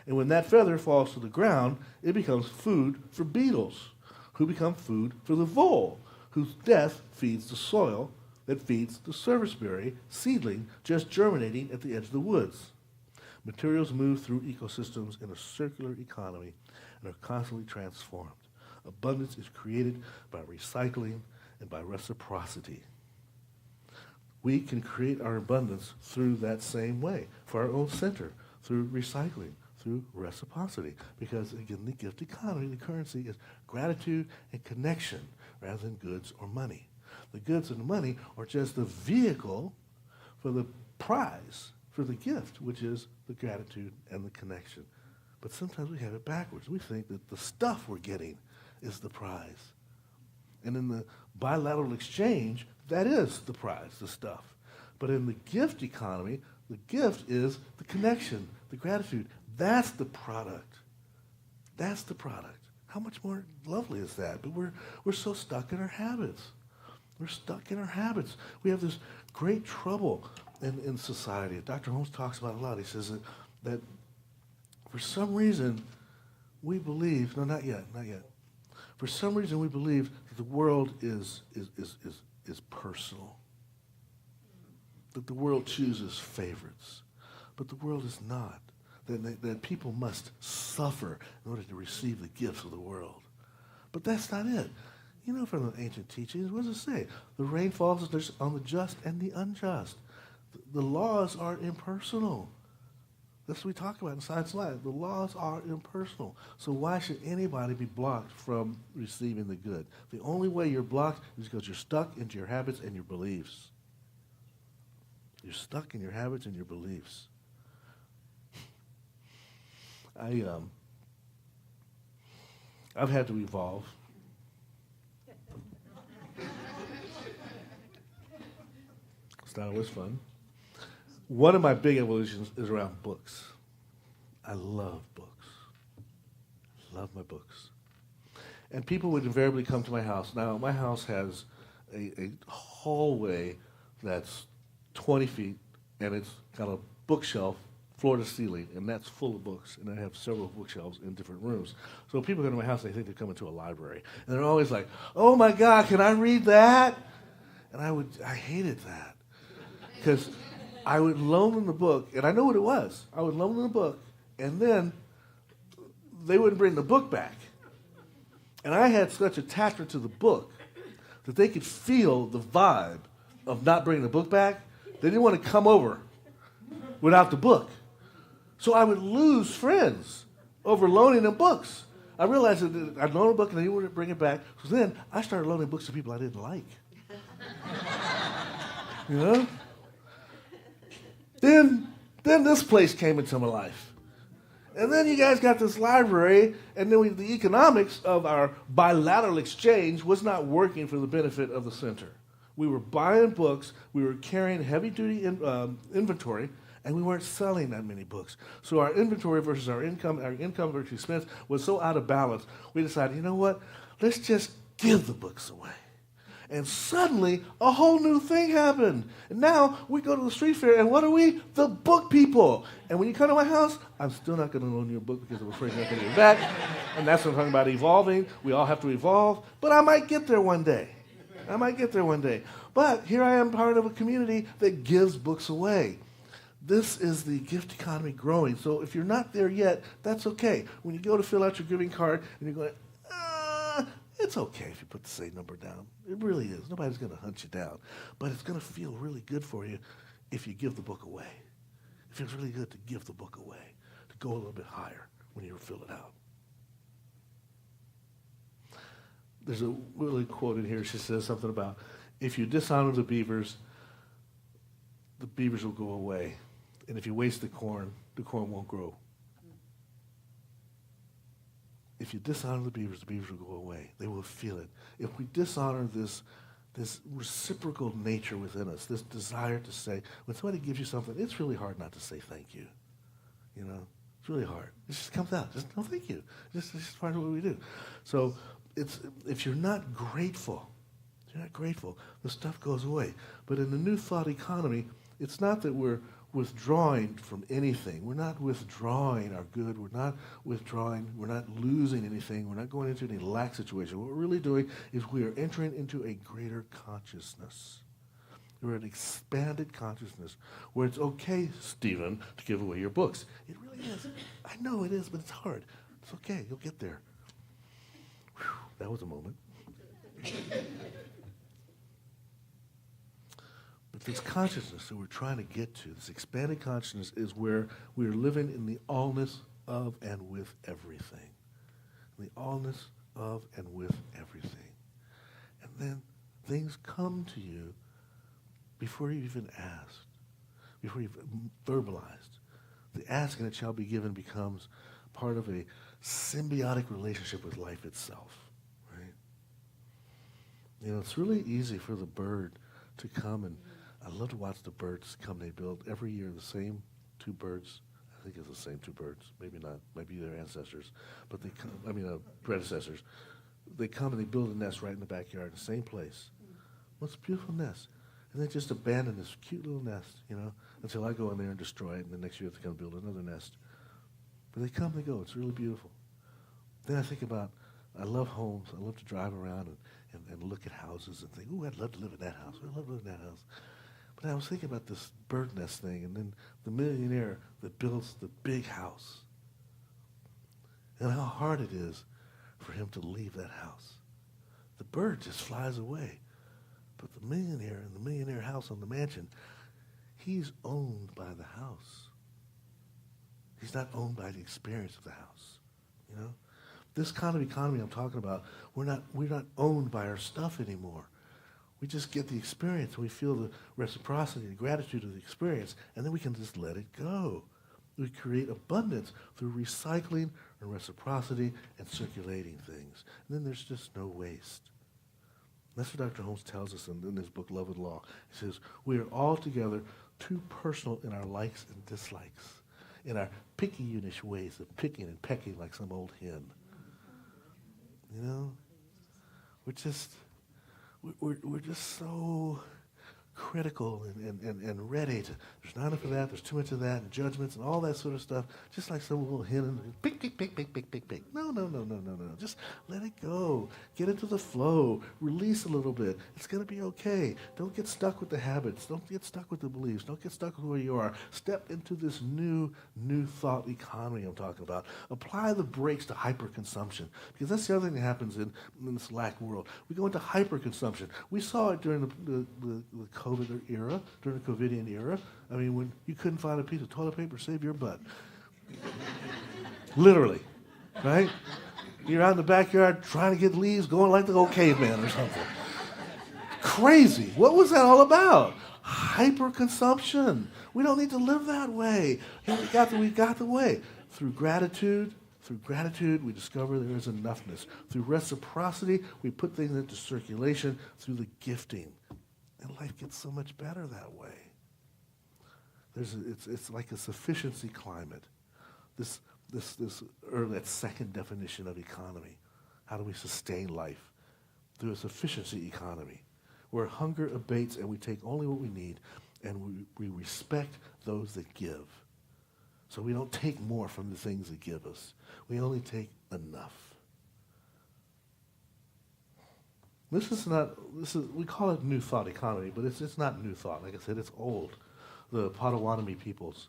And when that feather falls to the ground, it becomes food for beetles, who become food for the vole, whose death feeds the soil that feeds the serviceberry seedling just germinating at the edge of the woods. Materials move through ecosystems in a circular economy and are constantly transformed. Abundance is created by recycling and by reciprocity. We can create our abundance through that same way, for our own center, through recycling, through reciprocity. Because, again, the gift economy, the currency, is gratitude and connection rather than goods or money. The goods and the money are just the vehicle for the prize, for the gift, which is the gratitude and the connection. But sometimes we have it backwards. We think that the stuff we're getting is the prize. And in the bilateral exchange, that is the prize, the stuff. But in the gift economy, the gift is the connection, the gratitude. That's the product. That's the product. How much more lovely is that? But we're so stuck in our habits. We're stuck in our habits. We have this great trouble in society. Dr. Holmes talks about it a lot. He says that for some reason we believe, no, not yet. For some reason we believe that the world is personal. That the world chooses favorites. But the world is not. That people must suffer in order to receive the gifts of the world. But that's not it. You know, from the ancient teachings, what does it say? The rain falls on the just and the unjust. The laws are impersonal. That's what we talk about in Science Live. The laws are impersonal. So why should anybody be blocked from receiving the good? The only way you're blocked is because you're stuck into your habits and your beliefs. You're stuck in your habits and your beliefs. I've had to evolve. It's not always fun. One of my big evolutions is around books. I love books. Love my books. And people would invariably come to my house. Now, my house has a hallway that's 20 feet, and it's got a bookshelf floor to ceiling, and that's full of books, and I have several bookshelves in different rooms. So when people go to my house, they think they're coming to a library, and they're always like, "Oh my God, can I read that?" And I hated that, because I would loan them the book, and I know what it was. I would loan them the book, and then they wouldn't bring the book back. And I had such attachment to the book that they could feel the vibe of not bringing the book back. They didn't want to come over without the book. So I would lose friends over loaning them books. I realized that I'd loan a book and they wouldn't bring it back. So then I started loaning books to people I didn't like. You know? Then this place came into my life. And then you guys got this library, and then the economics of our bilateral exchange was not working for the benefit of the center. We were buying books, we were carrying heavy-duty inventory, and we weren't selling that many books. So our inventory versus our income versus expense was so out of balance, we decided, you know what? Let's just give the books away. And suddenly, a whole new thing happened. And now we go to the street fair, and what are we? The book people. And when you come to my house, I'm still not going to loan you a book because I'm afraid you're not going to get it back. And that's what I'm talking about, evolving. We all have to evolve. But I might get there one day. But here I am, part of a community that gives books away. This is the gift economy growing. So if you're not there yet, that's okay. When you go to fill out your giving card and you're going, it's okay if you put the same number down. It really is. Nobody's going to hunt you down. But it's going to feel really good for you if you give the book away. It feels really good to give the book away, to go a little bit higher when you fill it out. There's a really quote in here. She says something about, if you dishonor the beavers will go away. And if you waste the corn won't grow. If you dishonor the beavers will go away. They will feel it. If we dishonor this reciprocal nature within us, this desire to say, when somebody gives you something, it's really hard not to say thank you. You know, it's really hard. It just comes out. Just no thank you. It's just part of what we do. So if you're not grateful, the stuff goes away. But in the new thought economy, it's not that we're withdrawing from anything. We're not withdrawing our good. We're not losing anything. We're not going into any lack situation. What we're really doing is we are entering into a greater consciousness. We're an expanded consciousness where it's okay, Stephen, to give away your books. It really is. I know it is, but it's hard. It's okay. You'll get there. Whew, that was a moment. But this consciousness that we're trying to get to, this expanded consciousness, is where we are living in the allness of and with everything. The allness of and with everything. And then things come to you before you even asked, before you've verbalized. The ask and it shall be given becomes part of a symbiotic relationship with life itself. Right? You know, it's really easy for the bird to come, and I love to watch the birds come. They build every year the same two birds. I think it's the same two birds. Maybe not. Maybe their ancestors. But they come, predecessors. They come and they build a nest right in the backyard, the same place. What's a beautiful nest. And they just abandon this cute little nest, you know, until I go in there and destroy it, and the next year they come build another nest. But they come, they go. It's really beautiful. Then I think about, I love homes. I love to drive around and look at houses and think, ooh, I'd love to live in that house. I'd love to live in that house. But I was thinking about this bird nest thing, and then the millionaire that builds the big house, and how hard it is for him to leave that house. The bird just flies away. But the millionaire in the millionaire house on the mansion, he's owned by the house. He's not owned by the experience of the house, you know? This kind of economy I'm talking about, we're not owned by our stuff anymore. We just get the experience. We feel the reciprocity and gratitude of the experience, and then we can just let it go. We create abundance through recycling and reciprocity and circulating things. And then there's just no waste. That's what Dr. Holmes tells us in his book, Love and Law. He says, we are altogether too personal in our likes and dislikes, in our picky-unish ways of picking and pecking like some old hen. You know? We're just so critical and ready to, there's not enough of that, there's too much of that, and judgments and all that sort of stuff, just like some little hen and pick. No. Just let it go. Get into the flow. Release a little bit. It's going to be okay. Don't get stuck with the habits. Don't get stuck with the beliefs. Don't get stuck with where you are. Step into this new thought economy I'm talking about. Apply the brakes to hyperconsumption, because that's the other thing that happens in this lack world. We go into hyperconsumption. We saw it during the COVID era, during the COVIDian era. I mean, when you couldn't find a piece of toilet paper to save your butt. Literally, right? You're out in the backyard trying to get leaves, going like the old caveman or something. Crazy. What was that all about? Hyperconsumption. We don't need to live that way. And we got the way. Through gratitude, we discover there is enoughness. Through reciprocity, we put things into circulation through the gifting. And life gets so much better that way. It's like a sufficiency climate. That second definition of economy. How do we sustain life? Through a sufficiency economy, where hunger abates and we take only what we need, and we respect those that give. So we don't take more from the things that give us. We only take enough. We call it New Thought economy, but it's not New Thought. Like I said, it's old. The Potawatomi peoples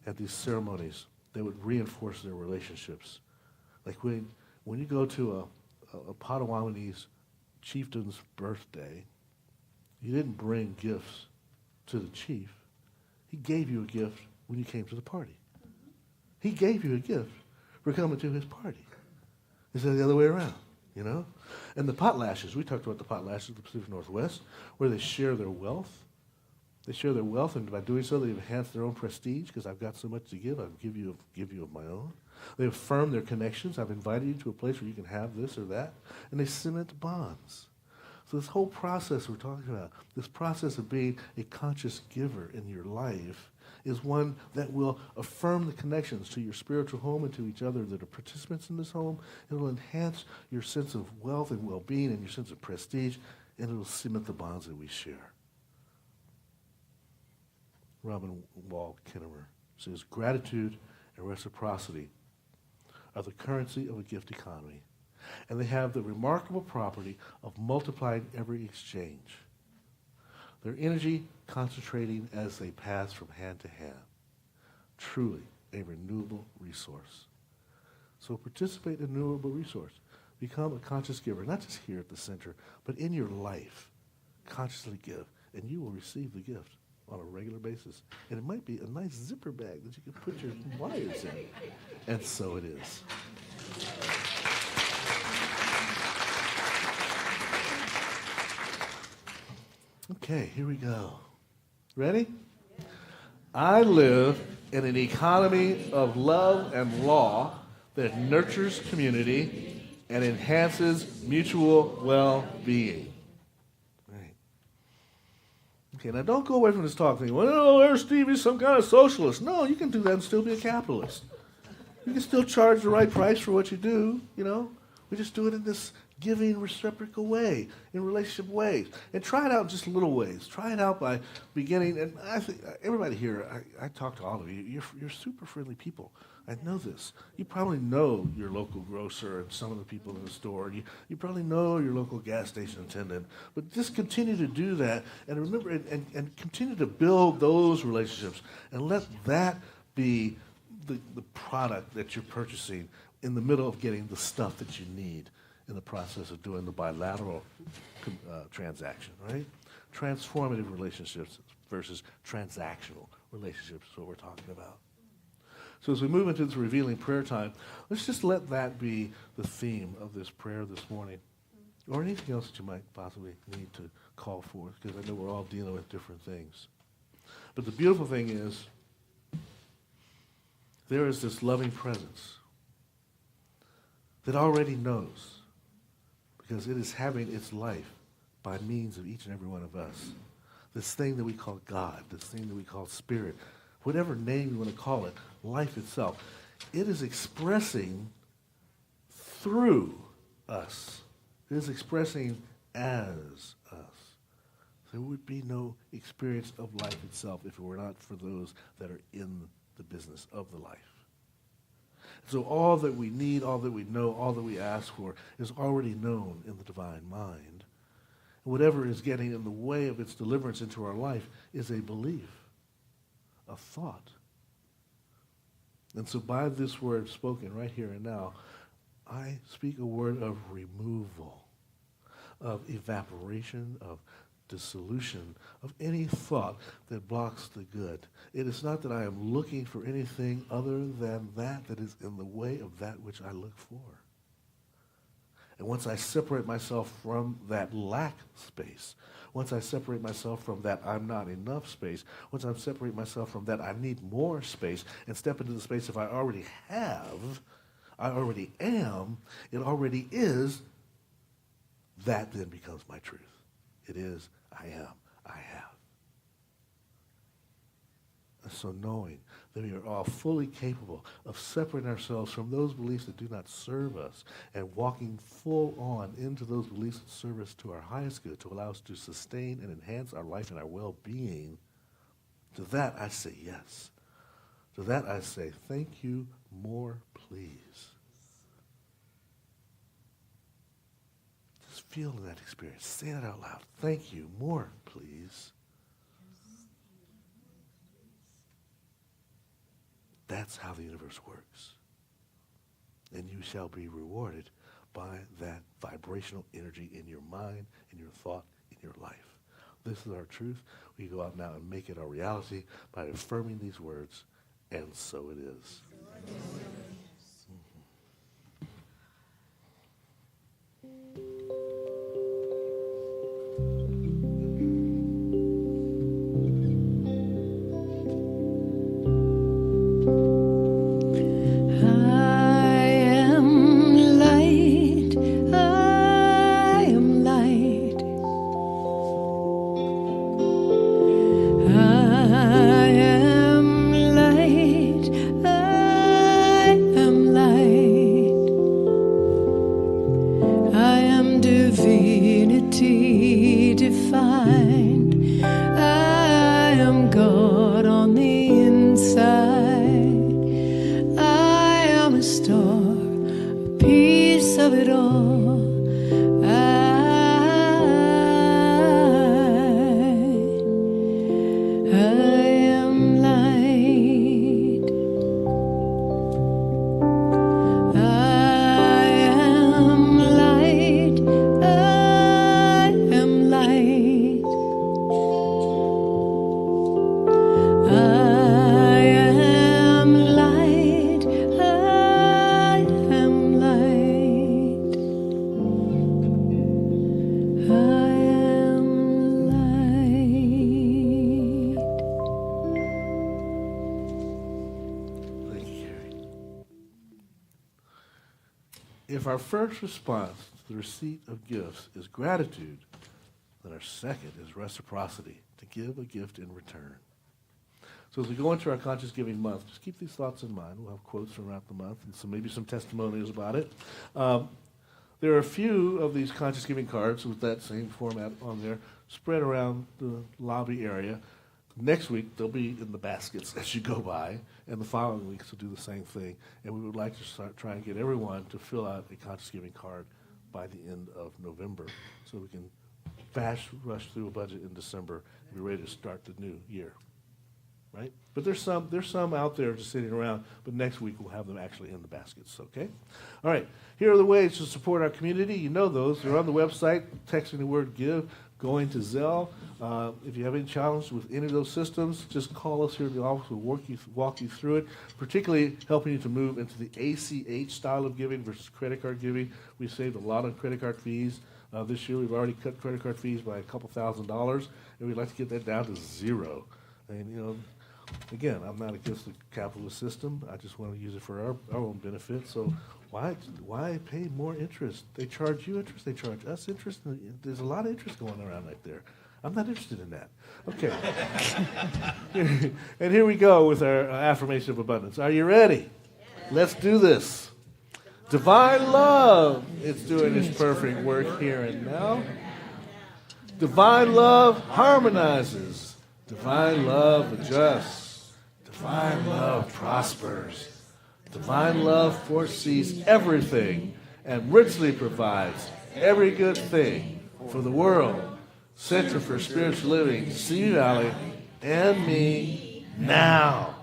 had these ceremonies that would reinforce their relationships. Like when you go to a Potawatomi's chieftain's birthday, you didn't bring gifts to the chief. He gave you a gift when you came to the party. He gave you a gift for coming to his party. Instead of the other way around, you know? And the potlashes, we talked about the potlashes of the Pacific Northwest, where they share their wealth. They share their wealth, and by doing so, they enhance their own prestige, because I've got so much to give, I'll give you of my own. They affirm their connections. I've invited you to a place where you can have this or that. And they cement bonds. So this whole process we're talking about, this process of being a conscious giver in your life, is one that will affirm the connections to your spiritual home and to each other that are participants in this home. It will enhance your sense of wealth and well-being and your sense of prestige, and it will cement the bonds that we share. Robin Wall Kinnemer says, gratitude and reciprocity are the currency of a gift economy, and they have the remarkable property of multiplying every exchange, their energy concentrating as they pass from hand to hand. Truly a renewable resource. So participate in a renewable resource. Become a conscious giver, not just here at the center, but in your life. Consciously give, and you will receive the gift on a regular basis. And it might be a nice zipper bag that you can put your wires in. And so it is. Okay, here we go. Ready? I live in an economy of love and law that nurtures community and enhances mutual well-being. Okay, now don't go away from this talk thinking, well, there's Stevie's some kind of socialist. No, you can do that and still be a capitalist. You can still charge the right price for what you do, We just do it in this giving, reciprocal way, in relationship ways. And try it out in just little ways. Try it out by beginning, and I think everybody here, I talk to all of you, you're super friendly people. I know this. You probably know your local grocer and some of the people in the store. You probably know your local gas station attendant. But just continue to do that, and remember, and continue to build those relationships, and let that be the product that you're purchasing in the middle of getting the stuff that you need in the process of doing the bilateral transaction, right? Transformative relationships versus transactional relationships is what we're talking about. So as we move into this revealing prayer time, let's just let that be the theme of this prayer this morning, or anything else that you might possibly need to call forth, because I know we're all dealing with different things. But the beautiful thing is, there is this loving presence that already knows, because it is having its life by means of each and every one of us. This thing that we call God, this thing that we call Spirit, whatever name you want to call it, life itself, it is expressing through us. It is expressing as us. There would be no experience of life itself if it were not for those that are in the business of the life. So all that we need, all that we know, all that we ask for is already known in the divine mind. Whatever is getting in the way of its deliverance into our life is a belief, a thought. And so by this word spoken right here and now, I speak a word of removal, of evaporation, of dissolution, of any thought that blocks the good. It is not that I am looking for anything other than that is in the way of that which I look for. And once I separate myself from that lack space, once I separate myself from that I'm not enough space, once I separate myself from that I need more space, and step into the space of I already have, I already am, it already is, that then becomes my truth. It is, I am, I have. And so knowing that we are all fully capable of separating ourselves from those beliefs that do not serve us and walking full on into those beliefs that serve us to our highest good, to allow us to sustain and enhance our life and our well-being, to that I say yes. To that I say, thank you, more please. Just feel that experience. Say that out loud. Thank you, more please. That's how the universe works. And you shall be rewarded by that vibrational energy in your mind, in your thought, in your life. This is our truth. We go out now and make it our reality by affirming these words, and so it is. If our first response to the receipt of gifts is gratitude, then our second is reciprocity. to give a gift in return. So as we go into our Conscious Giving Month, just keep these thoughts in mind. We'll have quotes throughout the month and maybe some testimonials about it. There are a few of these Conscious Giving cards with that same format on there spread around the lobby area. Next week, they'll be in the baskets as you go by, and the following weeks will do the same thing. And we would like to start trying to get everyone to fill out a Conscious Giving card by the end of November so we can fast rush through a budget in December and be ready to start the new year. Right? But there's some out there just sitting around, but next week we'll have them actually in the baskets, okay? All right, here are the ways to support our community. You know those. They're on the website, texting the word GIVE, going to Zelle. If you have any challenge with any of those systems, just call us here at the office. We'll walk you through it, particularly helping you to move into the ACH style of giving versus credit card giving. We've saved a lot on credit card fees. This year we've already cut credit card fees by a couple $1,000s, and we'd like to get that down to zero. And, you know, again, I'm not against the capitalist system. I just want to use it for our own benefit. So why pay more interest? They charge you interest. They charge us interest. There's a lot of interest going around right there. I'm not interested in that. Okay. And here we go with our affirmation of abundance. Are you ready? Let's do this. Divine love, it's doing its perfect work here and now. Divine love harmonizes. Divine love adjusts. Divine love prospers. Divine love foresees everything and richly provides every good thing for the world, Center for Spiritual Living, Simi Valley, and me now.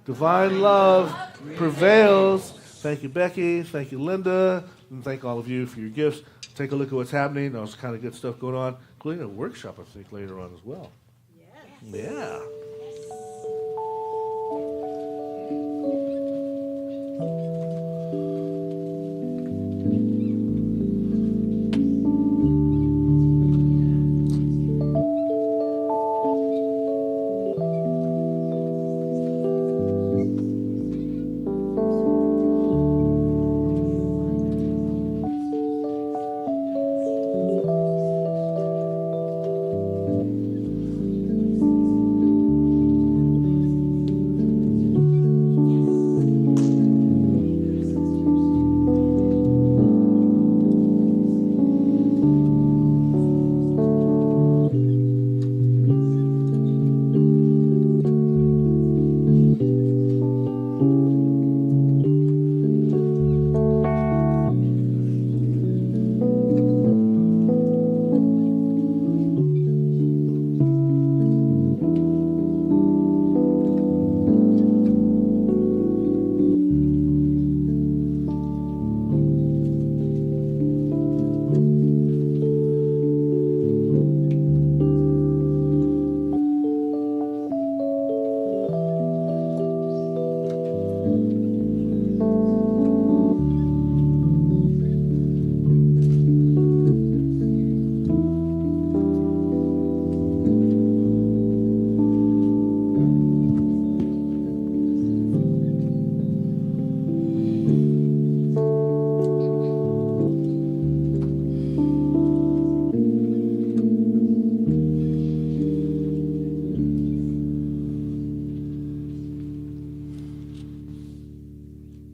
Divine love prevails. Thank you, Becky. Thank you, Linda. And thank all of you for your gifts. Take a look at what's happening. There's kind of good stuff going on, including a workshop, I think, later on as well. Yes. Yeah.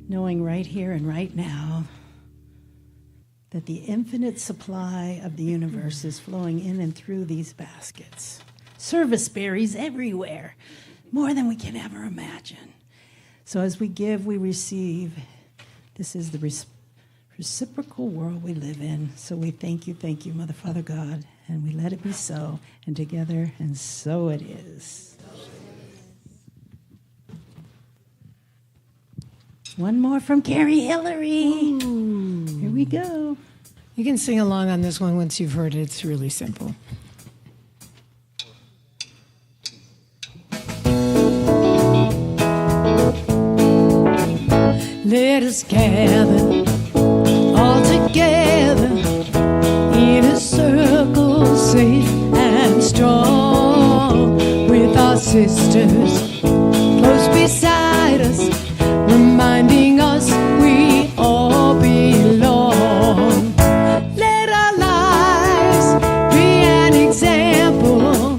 Knowing right here and right now that the infinite supply of the universe is flowing in and through these baskets. Service berries everywhere, more than we can ever imagine. So as we give, we receive. This is the reciprocal world we live in. So we thank you, Mother, Father, God, and we let it be so, and together, and so it is. One more from Karie Hillery. Ooh. Here we go. You can sing along on this one once you've heard it. It's really simple. Let us gather all together in a circle safe and strong with our sisters close beside us, reminding us we all belong. Let our lives be an example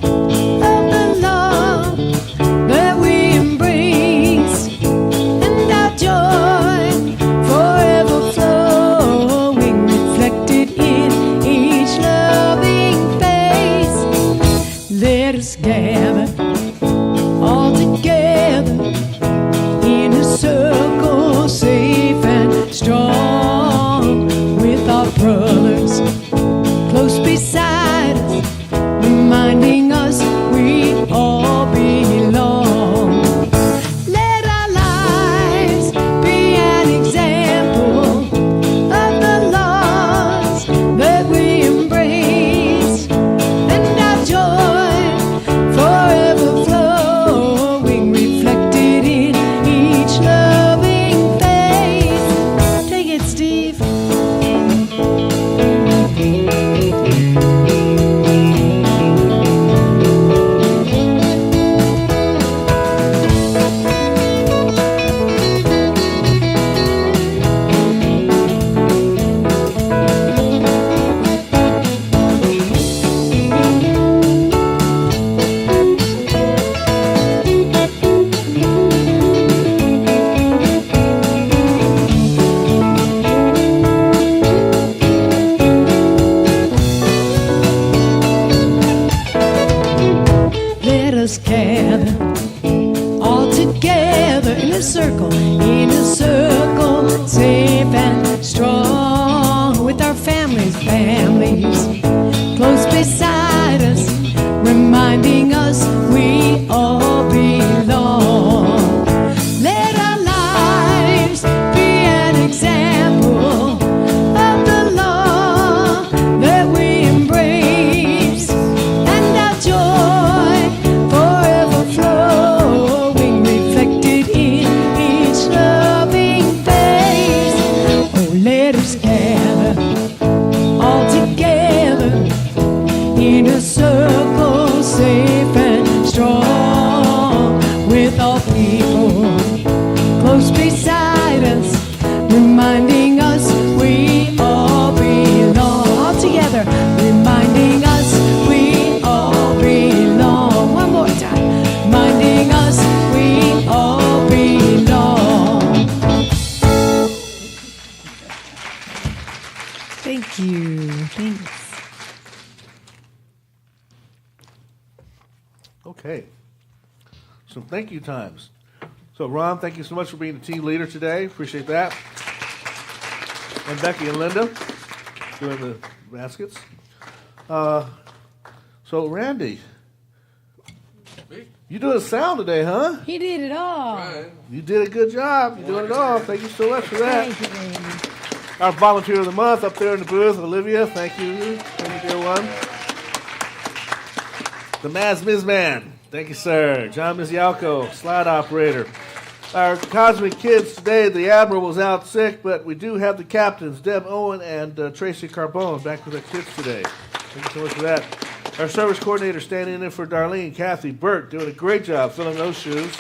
beside us, reminding us we all belong. All together, reminding us we all belong. One more time, reminding us we all belong. Thank you. Thanks. Okay. Some thank you times. So, Ron, thank you so much for being the team leader today. Appreciate that. And Becky and Linda doing the baskets. So, Randy, you doing sound today, huh? He did it all. You did a good job. You're doing it all. Thank you so much for that. Thank you, baby. Our volunteer of the month up there in the booth, Olivia. Thank you. Thank you, dear one. The Miz Man. Thank you, sir. John Mizialko, slide operator. Our Cosmic Kids today, the Admiral was out sick, but we do have the captains, Deb Owen and Tracy Carbone, back with our kids today. Thank you so much for that. Our service coordinator standing in for Darlene, Kathy Burt, doing a great job filling those shoes.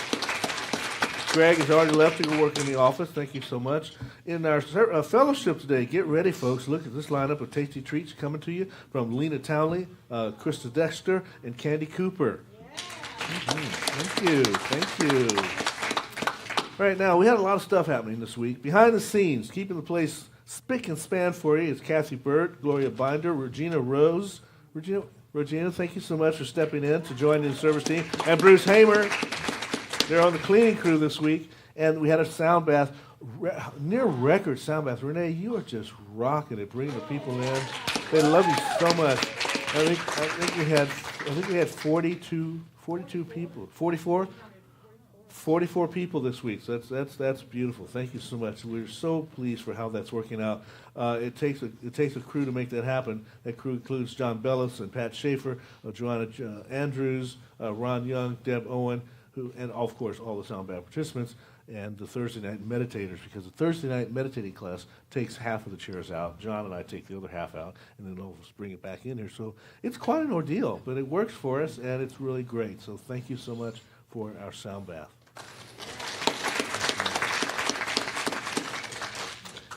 Greg has already left to go work in the office. Thank you so much. In our fellowship today, get ready, folks. Look at this lineup of tasty treats coming to you from Lena Townley, Krista Dexter, and Candy Cooper. Thank you. Thank you. Right now, we had a lot of stuff happening this week. Behind the scenes, keeping the place spick and span for you is Kathy Burt, Gloria Binder, Regina Rose. Regina, thank you so much for stepping in to join the service team. And Bruce Hamer. They're on the cleaning crew this week. And we had a sound bath, near record sound bath. Renee, you are just rocking it, bringing the people in. They love you so much. I think we had 42 people, 44 people this week. So that's beautiful. Thank you so much. We're so pleased for how that's working out. It takes a crew to make that happen. That crew includes John Bellis and Pat Schaefer, Joanna Andrews, Ron Young, Deb Owen, and of course all the sound bath participants, and the Thursday night meditators, because the Thursday night meditating class takes half of the chairs out. John and I take the other half out, and then they'll bring it back in here. So it's quite an ordeal, but it works for us, and it's really great. So thank you so much for our sound bath.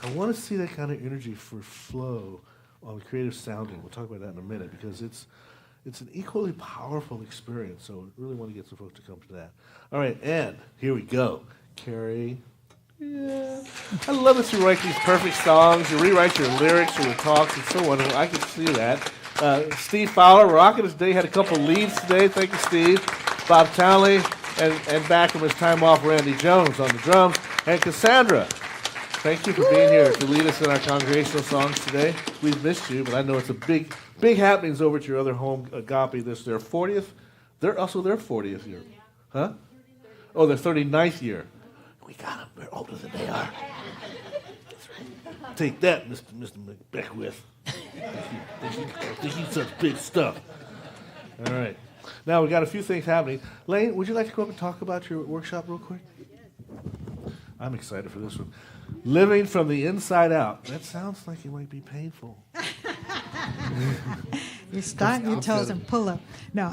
I want to see that kind of energy for flow on creative sounding. We'll talk about that in a minute, because it's an equally powerful experience. So I really want to get some folks to come to that. All right, and here we go. Karie. Yeah. I love that you write these perfect songs. You rewrite your lyrics or your talks. It's so wonderful. I can see that. Steve Fowler, rocking us today. Had a couple leads today. Thank you, Steve. Bob Townley, and back from his time off, Randy Jones on the drums. And Cassandra, thank you for being here to lead us in our congregational songs today. We've missed you, but I know it's a big happenings over at your other home, Agape. This their 40th. They're also their 40th year. Huh? Oh, their 39th year. We got them. We're older than they are. That's right. Take that, Mr. Beckwith. Think you such big stuff. All right. Now, we got a few things happening. Lane, would you like to go up and talk about your workshop real quick? I'm excited for this one. Living from the inside out. That sounds like it might be painful. You start your toes and pull up. No.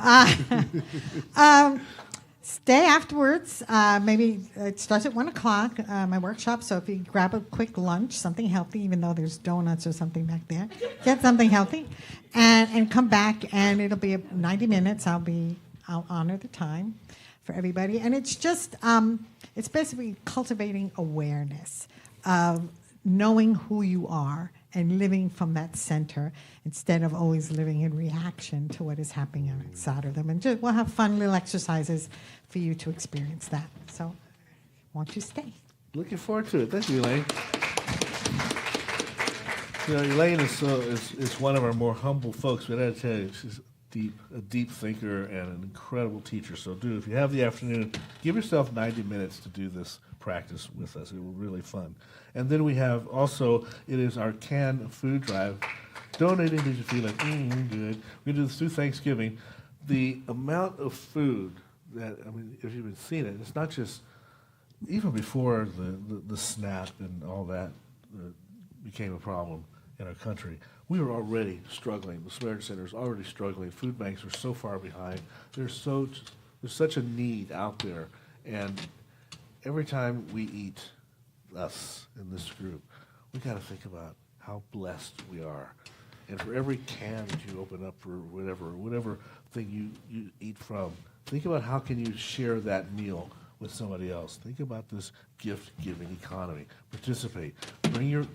Stay afterwards. Maybe it starts at 1 o'clock, my workshop. So if you grab a quick lunch, something healthy, even though there's donuts or something back there, get something healthy, and come back. And it'll be 90 minutes. I'll honor the time for everybody. And it's just, it's basically cultivating awareness of knowing who you are and living from that center instead of always living in reaction to what is happening outside of them. And we'll have fun little exercises for you to experience that. So, won't you stay? Looking forward to it. Thank you, Elaine. You know, Elaine is one of our more humble folks, but I got to tell you, she's a deep thinker and an incredible teacher. So, if you have the afternoon, give yourself 90 minutes to do this practice with us. It will be really fun. And then we have also, it is our canned food drive. Donating to you feel like, good. We do this through Thanksgiving. The amount of food that, I mean, if you've been seeing it, it's not just, even before the SNAP and all that became a problem in our country, we were already struggling. The Samaritan Center is already struggling. Food banks are so far behind. There's such a need out there. And every time we eat us in this group, we got to think about how blessed we are. And for every can that you open up or whatever thing you eat from, think about how can you share that meal with somebody else. Think about this gift-giving economy. Participate. Bring your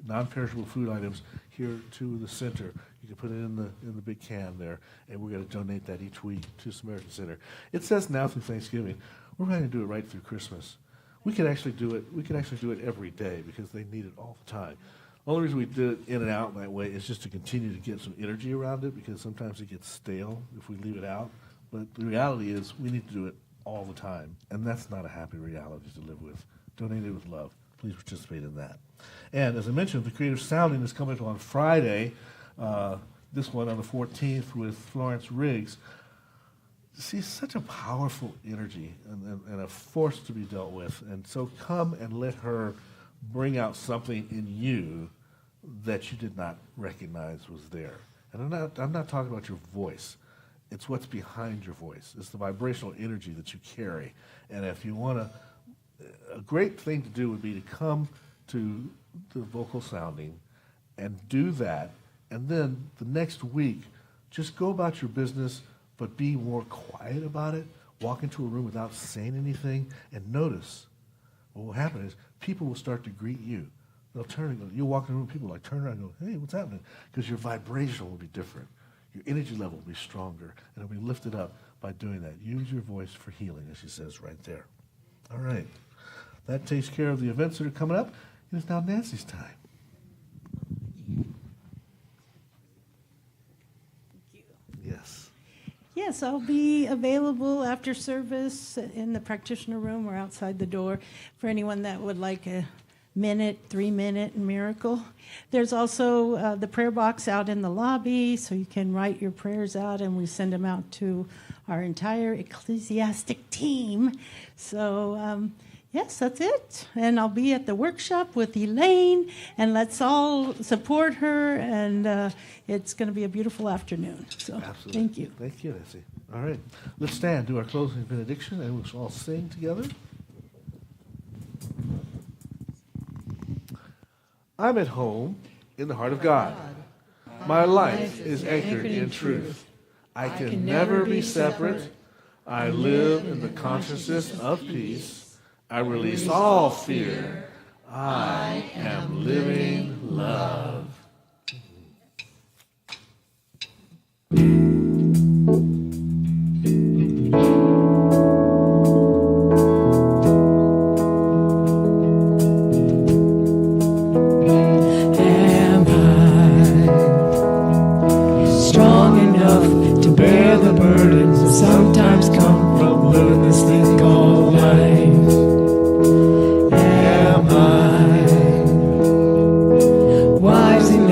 non-perishable food items here to the center. You can put it in the big can there, and we're going to donate that each week to Samaritan Center. It says now through Thanksgiving. We're going to do it right through Christmas. We could actually do it every day because they need it all the time. The only reason we did it in and out in that way is just to continue to get some energy around it, because sometimes it gets stale if we leave it out. But the reality is we need to do it all the time, and that's not a happy reality to live with. Donate it with love. Please participate in that. And as I mentioned, the Creative Sounding is coming up on Friday, this one on the 14th with Florence Riggs. She's such a powerful energy and a force to be dealt with. And so come and let her bring out something in you that you did not recognize was there. And I'm not talking about your voice. It's what's behind your voice. It's the vibrational energy that you carry. And if you want a great thing to do would be to come to the vocal sounding and do that. And then the next week, just go about your business, but be more quiet about it. Walk into a room without saying anything and notice. What will happen is people will start to greet you. They'll turn and go, you'll walk in the room, people will turn around and go, hey, what's happening? Because your vibration will be different. Your energy level will be stronger, and it'll be lifted up by doing that. Use your voice for healing, as she says right there. All right. That takes care of the events that are coming up. It is now Nancy's time. Yes. Yes, I'll be available after service in the practitioner room or outside the door for anyone that would like a 3-minute miracle. There's also the prayer box out in the lobby, so you can write your prayers out, and we send them out to our entire ecclesiastic team. So, yes, that's it. And I'll be at the workshop with Elaine, and let's all support her, and it's going to be a beautiful afternoon. So, Absolutely. Thank you. Thank you, Nancy. All right. Let's stand, do our closing benediction, and we'll all sing together. I'm at home in the heart of God. My life is anchored in truth. I can never be separate. I live in the consciousness of peace. I release all fear. I am living love. Sometimes come from living this thing called life. Am I wise enough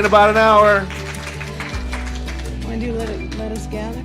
about an hour. Want to do let us gather?